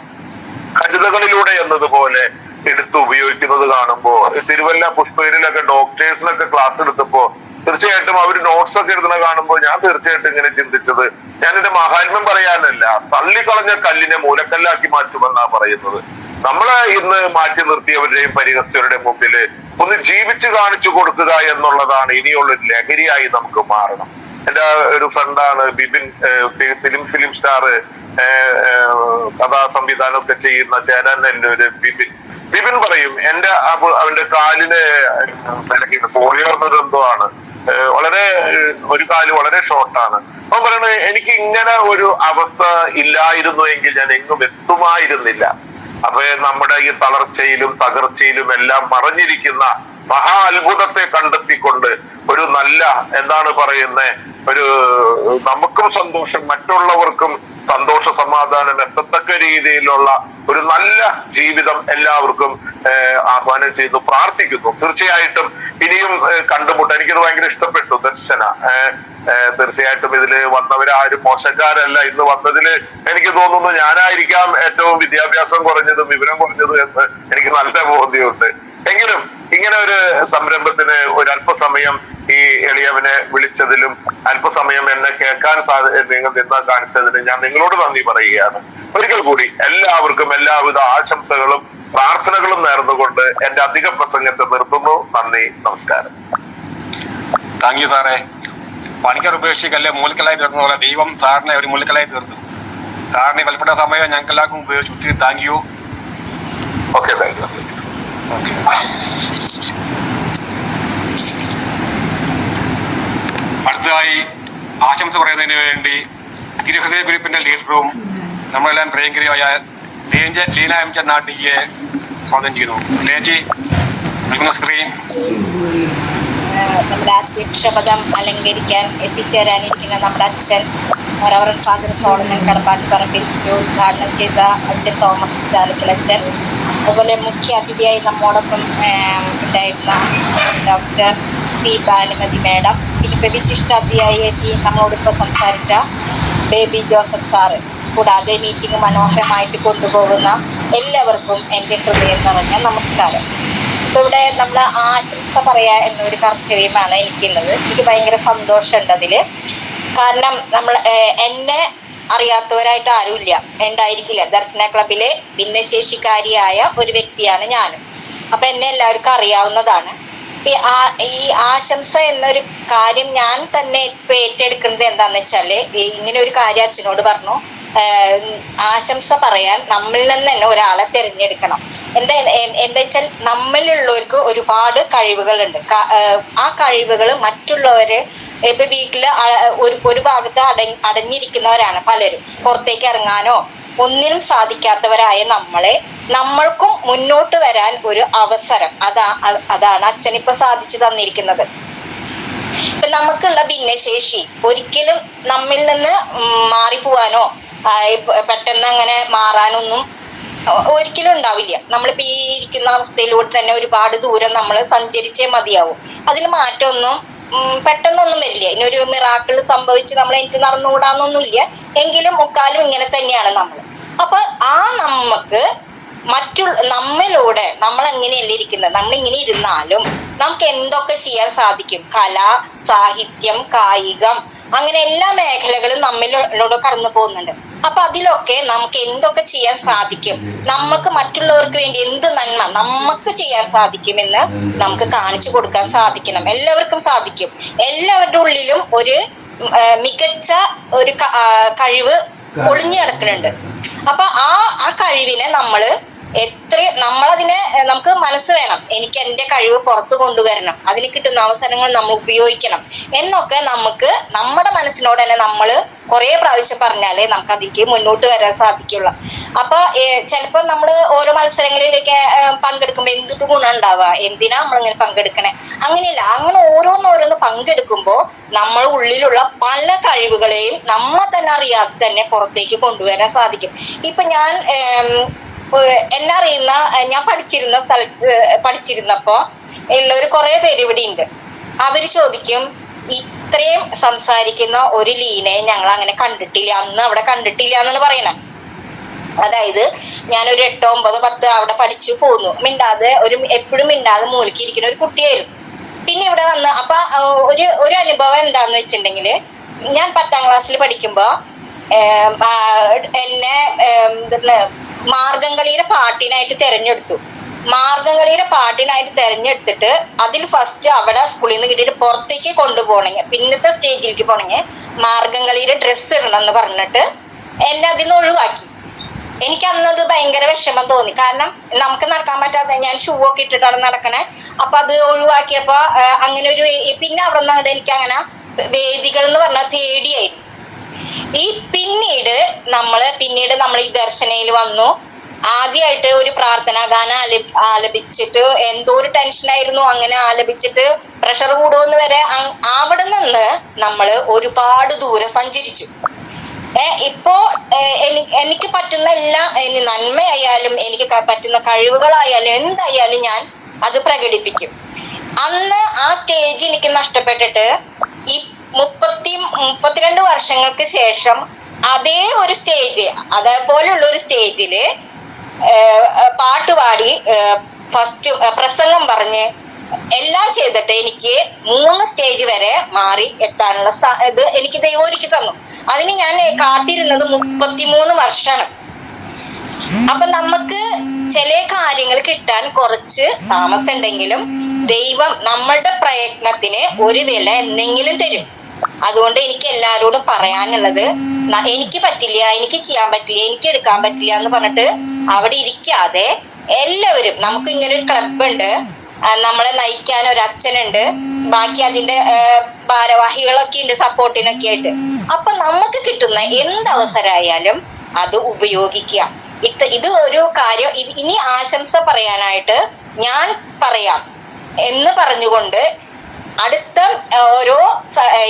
കരുതകളിലൂടെ എന്നതുപോലെ എടുത്ത് ഉപയോഗിക്കുന്നത് കാണുമ്പോ, തിരുവല്ല പുഷ്പഗിരിയിലൊക്കെ ഡോക്ടേഴ്സിനൊക്കെ ക്ലാസ് എടുത്തപ്പോ തീർച്ചയായിട്ടും അവർ നോട്ട്സ് ഒക്കെ എഴുതുന്ന കാണുമ്പോൾ ഞാൻ തീർച്ചയായിട്ടും ഇങ്ങനെ ചിന്തിച്ചത്, ഞാനെന്റെ മഹാത്മ്യം പറയാനല്ല, തള്ളിക്കളഞ്ഞ കല്ലിനെ മൂലക്കല്ലാക്കി മാറ്റുമെന്നാ പറയുന്നത്. നമ്മളെ ഇന്ന് മാറ്റി നിർത്തിയവരുടെയും പരിഹസിച്ചവരുടെയും മുമ്പില് ഒന്ന് ജീവിച്ച് കാണിച്ചു കൊടുക്കുക എന്നുള്ളതാണ് ഇനിയുള്ളൊരു ലഹരിയായി നമുക്ക് മാറണം. എന്റെ ഒരു ഫ്രണ്ടാണ് ബിബിൻ, ഫിലിം സ്റ്റാർ, കഥാ സംവിധാനമൊക്കെ ചെയ്യുന്ന ചേരാനെല്ലൂര് ബിബിൻ പറയും അവന്റെ കാലിന് പോളിയോ എന്തോ ആണ്, വളരെ ഒരു കാല് വളരെ ഷോർട്ടാണ്. അപ്പൊ പറയണത് എനിക്ക് ഇങ്ങനെ ഒരു അവസ്ഥ ഇല്ലായിരുന്നു എങ്കിൽ ഞാൻ എങ്ങും എത്തുമായിരുന്നില്ല. അപ്പൊ നമ്മുടെ ഈ തളർച്ചയിലും തകർച്ചയിലും എല്ലാം മറഞ്ഞിരിക്കുന്ന മഹാ അത്ഭുതത്തെ കണ്ടെത്തിക്കൊണ്ട് ഒരു നല്ല എന്താണ് പറയുന്നത്, ഒരു നമുക്കും സന്തോഷം മറ്റുള്ളവർക്കും സന്തോഷ സമാധാനം എത്തത്തക്ക രീതിയിലുള്ള ഒരു നല്ല ജീവിതം എല്ലാവർക്കും ആഹ്വാനം ചെയ്തു പ്രാർത്ഥിക്കുന്നു. തീർച്ചയായിട്ടും ഇനിയും കണ്ടുമുട്ടാം. എനിക്കത് ഭയങ്കര ഇഷ്ടപ്പെട്ടു ദർശന. തീർച്ചയായിട്ടും ഇതില് വന്നവരാരും മോശക്കാരല്ല. ഇന്ന് വന്നതില് എനിക്ക് തോന്നുന്നു ഞാനായിരിക്കാം ഏറ്റവും വിദ്യാഭ്യാസം കുറഞ്ഞതും വിവരം കുറഞ്ഞതും എന്ന് എനിക്ക് നല്ല ബോധ്യമുണ്ട്. എങ്കിലും ഇങ്ങനെ ഒരു സംരംഭത്തിന് ഒരു അല്പസമയം ഈ എളിയവനെ വിളിച്ചതിലും അല്പസമയം എന്നെ കേൾക്കാൻ നിങ്ങൾ നിന്ന കാണിച്ചതിന് ഞാൻ നിങ്ങളോട് നന്ദി പറയുകയാണ്. ഒരിക്കൽ കൂടി എല്ലാവർക്കും എല്ലാവിധ ആശംസകളും പ്രാർത്ഥനകളും നേർന്നുകൊണ്ട് എന്റെ അധിക പ്രസംഗത്തെ നിർത്തുന്നു. നന്ദി, നമസ്കാരം. താങ്ക് യു സാറേ. പണിക്കർ ഉപേക്ഷിക്കല്ലേ മൂലക്കലായി തീർന്ന പോലെ ദൈവം സാറിനെ ഒരു മൂലക്കലായി തീർന്നു. സാറിന് വിലപ്പെട്ട സമയം ഞങ്ങൾക്ക് എല്ലാവർക്കും ഉപയോഗിച്ചു. ഒത്തിരി thank you. Okay, thank you. അടുത്തതായി ആശംസ പറയുന്നതിന് വേണ്ടി തിരുഹൃദയ ഗ്രൂപ്പിന്റെ ലീഡറും നമ്മളെല്ലാം പ്രിയങ്കരിയായ ലീന എം ചെന്നാട്ടിയെ സ്വാഗതം ചെയ്യുന്നു. ലീനജി, സ്ക്രീൻ. നമ്മുടെ അധ്യക്ഷപദം അലങ്കരിക്കാൻ എത്തിച്ചേരാനിരിക്കുന്ന നമ്മുടെ അച്ഛൻ റവറൻ ഫാദർ സോളമൻ കടപ്പാട്ടുപറമ്പിൽ ഉദ്ഘാടനം ചെയ്ത അച്ഛൻ തോമസ് ചാലക്കൽ അച്ഛൻ, അതുപോലെ മുഖ്യ അതിഥിയായി നമ്മോടൊപ്പം ഉണ്ടായിരുന്ന ഡോക്ടർ പി ഭാനുമതി മേഡം, പിന്നെ വിശിഷ്ടാതിഥിയായി എത്തി നമ്മളോടൊപ്പം സംസാരിച്ച ബേബി ജോസഫ് സാറ്, കൂടാതെ മീറ്റിംഗ് മനോഹരമായിട്ട് കൊണ്ടുപോകുന്ന എല്ലാവർക്കും എൻ്റെ ഹൃദയം നിറഞ്ഞ നമസ്കാരം. ഇപ്പൊ ഇവിടെ നമ്മൾ ആശംസ പറയാ എന്നൊരു കർത്തവ്യമാണ് എനിക്കുള്ളത്. എനിക്ക് ഭയങ്കര സന്തോഷമുണ്ട് അതില്. കാരണം നമ്മൾ എന്നെ അറിയാത്തവരായിട്ട് ആരുമില്ല, ഉണ്ടായിരിക്കില്ല. ദർശന ക്ലബിലെ ഭിന്നശേഷിക്കാരിയായ ഒരു വ്യക്തിയാണ് ഞാനും. അപ്പൊ എന്നെ എല്ലാവർക്കും അറിയാവുന്നതാണ്. ഈ ആശംസ എന്നൊരു കാര്യം ഞാൻ തന്നെ ഇപ്പൊ ഏറ്റെടുക്കുന്നത് എന്താന്ന് വെച്ചാല്, ഇങ്ങനെ ഒരു കാര്യം അച്ഛനോട് പറഞ്ഞു, ആശംസ പറയാൻ നമ്മളിൽ നിന്ന് തന്നെ ഒരാളെ തിരഞ്ഞെടുക്കണം. എന്താ വെച്ചാൽ നമ്മളിലുള്ളവർക്ക് ഒരുപാട് കഴിവുകളുണ്ട്. ആ കഴിവുകൾ മറ്റുള്ളവര് ഇപ്പൊ വീട്ടില് ഒരു ഭാഗത്ത് അടഞ്ഞിരിക്കുന്നവരാണ് പലരും. പുറത്തേക്ക് ഇറങ്ങാനോ ഒന്നിനും സാധിക്കാത്തവരായ നമ്മൾക്കും മുന്നോട്ട് വരാൻ ഒരു അവസരം അതാണ് അച്ഛനിപ്പൊ സാധിച്ചു തന്നിരിക്കുന്നത്. ഇപ്പൊ നമുക്കുള്ള ഭിന്നശേഷി ഒരിക്കലും നമ്മിൽ നിന്ന് മാറിപ്പോവാനോ പെട്ടെന്ന് അങ്ങനെ മാറാനൊന്നും ഒരിക്കലും ഉണ്ടാവില്ല. നമ്മളിപ്പോ ഈ ഇരിക്കുന്ന അവസ്ഥയിലൂടെ തന്നെ ഒരുപാട് ദൂരം നമ്മൾ സഞ്ചരിച്ചേ മതിയാവും. അതിൽ മാറ്റമൊന്നും പെട്ടെന്നൊന്നും വരില്ല. ഇനൊരു മിറാക്കിൾ സംഭവിച്ച് നമ്മൾ എനിക്ക് നടന്നുകൂടാന്നൊന്നുമില്ല. എങ്കിലും മുക്കാലും ഇങ്ങനെ തന്നെയാണ് നമ്മൾ. അപ്പൊ നമുക്ക് നമ്മളിലൂടെ നമ്മൾ എങ്ങനെയല്ല ഇരിക്കുന്നത്, നമ്മളിങ്ങനെ ഇരുന്നാലും നമുക്ക് എന്തൊക്കെ ചെയ്യാൻ സാധിക്കും. കല, സാഹിത്യം, കായികം, അങ്ങനെ എല്ലാ മേഖലകളും നമ്മളിലൂടെ കടന്നു പോകുന്നുണ്ട്. അപ്പൊ അതിലൊക്കെ നമുക്ക് എന്തൊക്കെ ചെയ്യാൻ സാധിക്കും, നമുക്ക് മറ്റുള്ളവർക്ക് വേണ്ടി എന്ത് നന്മ നമുക്ക് ചെയ്യാൻ സാധിക്കുമെന്ന് നമുക്ക് കാണിച്ചു കൊടുക്കാൻ സാധിക്കണം. എല്ലാവർക്കും സാധിക്കും. എല്ലാവരുടെ ഉള്ളിലും ഒരു മികച്ച ഒരു കഴിവ് ഒളിഞ്ഞു കിടക്കുന്നുണ്ട്. അപ്പൊ ആ കഴിവിനെ നമ്മളതിനെ നമുക്ക് മനസ്സ് വേണം. എനിക്ക് എന്റെ കഴിവ് പുറത്തു കൊണ്ടുവരണം, അതിന് കിട്ടുന്ന അവസരങ്ങൾ നമ്മൾ ഉപയോഗിക്കണം എന്നൊക്കെ നമുക്ക് നമ്മുടെ മനസ്സിനോട് തന്നെ നമ്മൾ കുറെ പ്രാവശ്യം പറഞ്ഞാലേ നമുക്ക് അതിലേക്ക് മുന്നോട്ട് വരാൻ സാധിക്കുള്ളൂ. അപ്പൊ ചിലപ്പോ നമ്മള് ഓരോ മത്സരങ്ങളിലേക്ക് പങ്കെടുക്കുമ്പോ എന്തൊരു ഗുണം ഉണ്ടാവുക, എന്തിനാ നമ്മളിങ്ങനെ പങ്കെടുക്കണേ, അങ്ങനെയല്ല. അങ്ങനെ ഓരോന്നോരോന്ന് പങ്കെടുക്കുമ്പോ നമ്മൾ ഉള്ളിലുള്ള പല കഴിവുകളെയും നമ്മെ തന്നെ അറിയാതെ തന്നെ പുറത്തേക്ക് കൊണ്ടുവരാൻ സാധിക്കും. ഇപ്പൊ എന്നെ അറിയുന്ന, ഞാൻ പഠിച്ചിരുന്ന പഠിച്ചിരുന്നപ്പോ ഉള്ളൊരു കുറെ പേര് ഇവിടെ ഉണ്ട്. അവര് ചോദിക്കും, ഇത്രയും സംസാരിക്കുന്ന ഒരു ലീനയെ ഞങ്ങൾ അങ്ങനെ കണ്ടിട്ടില്ല, അന്ന് അവിടെ കണ്ടിട്ടില്ല എന്നാണ് പറയണേ. അതായത് ഞാനൊരു 8, 9, 10 അവിടെ പഠിച്ചു പോന്നു. എപ്പോഴും മിണ്ടാതെ മൂലിക്കിരിക്കുന്ന ഒരു കുട്ടിയായിരുന്നു. പിന്നെ ഇവിടെ വന്ന് അപ്പൊ ഒരു അനുഭവം എന്താന്ന് വെച്ചിട്ടുണ്ടെങ്കില്, ഞാൻ 10ാം ക്ലാസ്സിൽ പഠിക്കുമ്പോ എന്നെ മാർഗംകളിയുടെ പാട്ടിനായിട്ട് തെരഞ്ഞെടുത്തു. മാർഗംകളിയുടെ പാട്ടിനായിട്ട് തെരഞ്ഞെടുത്തിട്ട് അതിൽ ഫസ്റ്റ് അവിടെ സ്കൂളിൽ നിന്ന് കിട്ടിയിട്ട് പുറത്തേക്ക് കൊണ്ടുപോകണമെങ്കിൽ പിന്നത്തെ സ്റ്റേജിലേക്ക് പോകണമെങ്കിൽ മാർഗംകളിയുടെ ഡ്രസ്സ് ഇടണം എന്ന് പറഞ്ഞിട്ട് എന്നെ അതിൽ നിന്ന് ഒഴിവാക്കി. എനിക്ക് അന്നത് ഭയങ്കര വിഷമം തോന്നി. കാരണം നമുക്ക് നടക്കാൻ പറ്റാത്ത, ഞാൻ ഷൂ ഒക്കെ ഇട്ടിട്ടാണ് നടക്കണേ. അപ്പൊ അത് ഒഴിവാക്കിയപ്പോ അങ്ങനെ ഒരു പിന്നെ അവിടെ നിന്നാണ് എനിക്ക് അങ്ങനെ വേദികൾ എന്ന് പറഞ്ഞാൽ പേടിയായിരുന്നു. പിന്നീട് നമ്മൾ ഈ ദർശനയിൽ വന്നു. ആദ്യമായിട്ട് ഒരു പ്രാർത്ഥനാ ഗാനം ആലപിച്ചിട്ട് എന്തോ ഒരു ടെൻഷനായിരുന്നു. അങ്ങനെ ആലപിച്ചിട്ട് പ്രഷർ കൂടുമെന്ന് വരെ അവിടെ നിന്ന് നമ്മള് ഒരുപാട് ദൂരം സഞ്ചരിച്ചു. ഇപ്പോ എനിക്ക് പറ്റുന്ന എല്ലാ നന്മയായാലും എനിക്ക് പറ്റുന്ന കഴിവുകളായാലും എന്തായാലും ഞാൻ അത് പ്രകടിപ്പിക്കും. അന്ന് ആ സ്റ്റേജ് എനിക്ക് നഷ്ടപ്പെട്ടിട്ട് ഈ 32 വർഷങ്ങൾക്ക് ശേഷം അതേ ഒരു സ്റ്റേജ്, അതേപോലെയുള്ള ഒരു സ്റ്റേജില് പാട്ടുപാടി ഫസ്റ്റ് പ്രസംഗം പറഞ്ഞ് എല്ലാം ചെയ്തിട്ട് എനിക്ക് 3 സ്റ്റേജ് വരെ മാറി എത്താനുള്ള ഇത് എനിക്ക് ദൈവം ഒരുക്കി തന്നു. അതിന് ഞാൻ കാത്തിരുന്നത് 33 വർഷമാണ്. അപ്പൊ നമുക്ക് ചില കാര്യങ്ങൾ കിട്ടാൻ കുറച്ച് താമസം ഉണ്ടെങ്കിലും ദൈവം നമ്മളുടെ പ്രയത്നത്തിന് ഒരു വില എന്തെങ്കിലും തരും. അതുകൊണ്ട് എനിക്ക് എല്ലാവരോടും പറയാനുള്ളത്, എനിക്ക് പറ്റില്ല, എനിക്ക് ചെയ്യാൻ പറ്റില്ല, എനിക്ക് എടുക്കാൻ പറ്റില്ല എന്ന് പറഞ്ഞിട്ട് അവിടെ ഇരിക്കാതെ എല്ലാവരും, നമുക്ക് ഇങ്ങനെ ഒരു ക്ലബ് ഉണ്ട്, നമ്മളെ നയിക്കാൻ ഒരു അച്ഛനുണ്ട്, ബാക്കി അതിന്റെ ഭാരവാഹികളൊക്കെ ഉണ്ട് സപ്പോർട്ടിനൊക്കെ ആയിട്ട്. അപ്പൊ നമുക്ക് കിട്ടുന്ന എന്തവസരമായാലും അത് ഉപയോഗിക്കുക. ഇത് ഒരു കാര്യം. ഇനി ആശംസ പറയാനായിട്ട് ഞാൻ പറയാം എന്ന് പറഞ്ഞുകൊണ്ട് അടുത്ത ഓരോ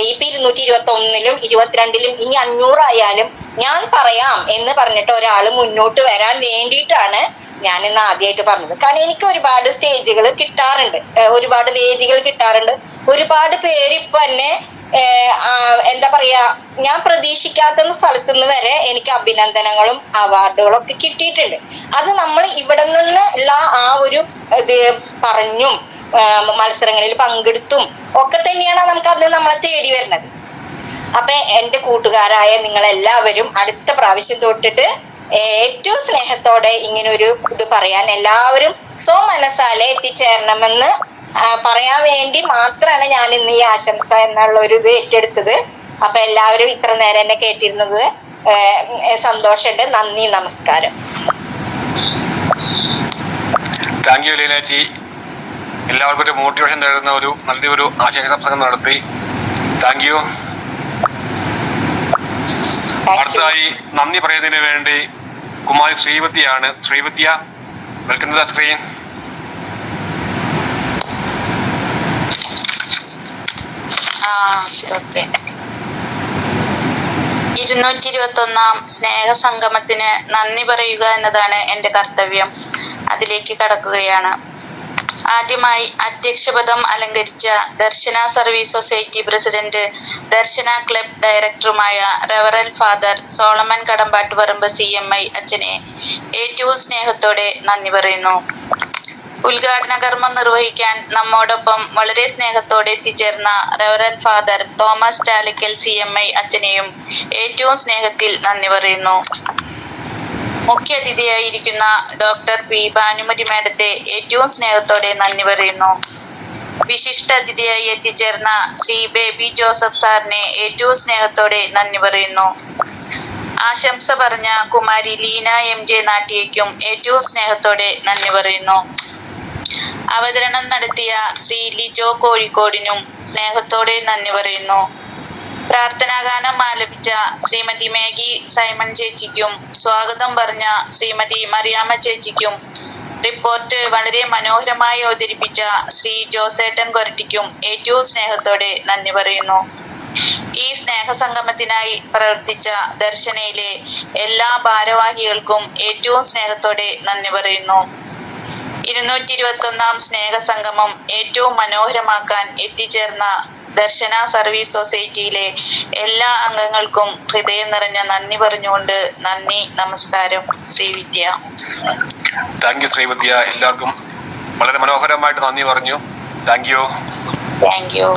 ഇപ്പൊ 221-ലും 22-ലും ഇനി 500 ആയാലും ഞാൻ പറയാം എന്ന് പറഞ്ഞിട്ട് ഒരാൾ മുന്നോട്ട് വരാൻ വേണ്ടിയിട്ടാണ് ഞാൻ ഇന്ന് ആദ്യമായിട്ട് പറഞ്ഞത്. കാരണം എനിക്ക് ഒരുപാട് സ്റ്റേജുകൾ കിട്ടാറുണ്ട്, ഒരുപാട് വേദികൾ കിട്ടാറുണ്ട്. ഒരുപാട് പേര് ഇപ്പൊ എന്നെ എന്താ പറയാ, ഞാൻ പ്രതീക്ഷിക്കാത്ത സ്ഥലത്തു നിന്ന് വരെ എനിക്ക് അഭിനന്ദനങ്ങളും അവാർഡുകളും ഒക്കെ കിട്ടിയിട്ടുണ്ട്. അത് നമ്മൾ ഇവിടെ നിന്ന് ഉള്ള ആ ഒരു ഇത് പറഞ്ഞും മത്സരങ്ങളിൽ പങ്കെടുത്തും ഒക്കെ തന്നെയാണ് നമുക്ക് അതിൽ നമ്മളെ തേടി വരുന്നത്. അപ്പൊ എന്റെ കൂട്ടുകാരായ നിങ്ങളെല്ലാവരും അടുത്ത പ്രാവശ്യം തൊട്ടിട്ട് ഏറ്റവും സ്നേഹത്തോടെ ഇങ്ങനെ ഒരു ഇത് പറയാൻ എല്ലാവരും മനസ്സാലെ എത്തിച്ചേരണമെന്ന് പറയാൻ വേണ്ടി മാത്രമാണ് ഞാൻ ഇന്ന് ഈ ആശംസ എന്നുള്ള ഒരു ഇത് ഏറ്റെടുത്തത്. അപ്പൊ എല്ലാവരും ഇത്ര നേരം എന്നെ കേട്ടിരുന്നത് സന്തോഷമുണ്ട്. നന്ദി, നമസ്കാരം. Thank you Leelaji. എല്ലാവർക്കും ഒരു മോട്ടിവേഷൻ തരുന്ന ഒരു നല്ലൊരു ആശയ പ്രസംഗം നടത്തി. Thank you. അടുത്തതായി നന്ദി പറയുന്നതിന് വേണ്ടി കുമാരി ശ്രീവതിയാണ്. ശ്രീവതിയ, welcome to the screen. Okay. 221-ാം സ്നേഹസംഗമത്തിന് നന്ദി പറയുക എന്നതാണ് എൻ്റെ കർത്തവ്യം. അതിലേക്ക് കടക്കുകയാണ്. ആദ്യമായി അധ്യക്ഷപദം അലങ്കരിച്ച ദർശന സർവീസ് സൊസൈറ്റി പ്രസിഡന്റ്, ദർശന ക്ലബ് ഡയറക്ടറുമായ റെവറൽ ഫാദർ സോളമൻ കടമ്പാട്ടുപറമ്പ് CMI അച്ഛനെ ഏറ്റവും സ്നേഹത്തോടെ നന്ദി പറയുന്നു. ഉദ്ഘാടന കർമ്മം നിർവഹിക്കാൻ നമ്മോടൊപ്പം വളരെ സ്നേഹത്തോടെ എത്തിച്ചേർന്ന റെവറൽ ഫാദർ തോമസ് ചാലക്കൽ CMI അച്ഛനെയും ഏറ്റവും സ്നേഹത്തിൽ നന്ദി പറയുന്നു. മുഖ്യ അതിഥിയായിരിക്കുന്ന ഡോക്ടർ P. ഭാനുമതി മാഡത്തെ ഏറ്റവും സ്നേഹത്തോടെ നന്ദി പറയുന്നു. വിശിഷ്ട അതിഥിയായി എത്തിച്ചേർന്ന ശ്രീ ബേബി ജോസഫ് സാറിനെ ഏറ്റവും സ്നേഹത്തോടെ നന്ദി പറയുന്നു. ആശംസ പറഞ്ഞ കുമാരി ലീന MJ നാട്ടിയേക്കും ഏറ്റവും സ്നേഹത്തോടെ നന്ദി പറയുന്നു. അവതരണം നടത്തിയ ശ്രീ ലിജോ കോഴിക്കോടിനും സ്നേഹത്തോടെ നന്ദി പറയുന്നു. പ്രാർത്ഥനാഗാനം ആലപിച്ച ശ്രീമതി മാഗി സൈമൺ ചേച്ചിക്കും സ്വാഗതം പറഞ്ഞ ശ്രീമതി മറിയാമ്മ ചേച്ചിക്കും റിപ്പോർട്ട് വളരെ മനോഹരമായി അവതരിപ്പിച്ച ശ്രീ ജോസേട്ടൻ കൊരട്ടിക്കും ഏറ്റവും സ്നേഹത്തോടെ നന്ദി പറയുന്നു. ഈ സ്നേഹസംഗമത്തിനായി പ്രവർത്തിച്ച ദർശനയിലെ എല്ലാ ഭാരവാഹികൾക്കും ഏറ്റവും സ്നേഹത്തോടെ നന്ദി പറയുന്നു. 221-ാം സ്നേഹസംഗമം ഏറ്റവും മനോഹരമാക്കാൻ എത്തിച്ചേർന്ന ദർശന സർവീസ് സൊസൈറ്റിയിലെ എല്ലാ അംഗങ്ങൾക്കും ഹൃദയം നിറഞ്ഞ നന്ദി പറഞ്ഞുകൊണ്ട് നന്ദി, നമസ്കാരം. ശ്രീവിദ്യ. Thank you Srividya. എല്ലാവർക്കും വളരെ മനോഹരമായിട്ട് നന്ദി പറഞ്ഞു. Thank you. Thank U.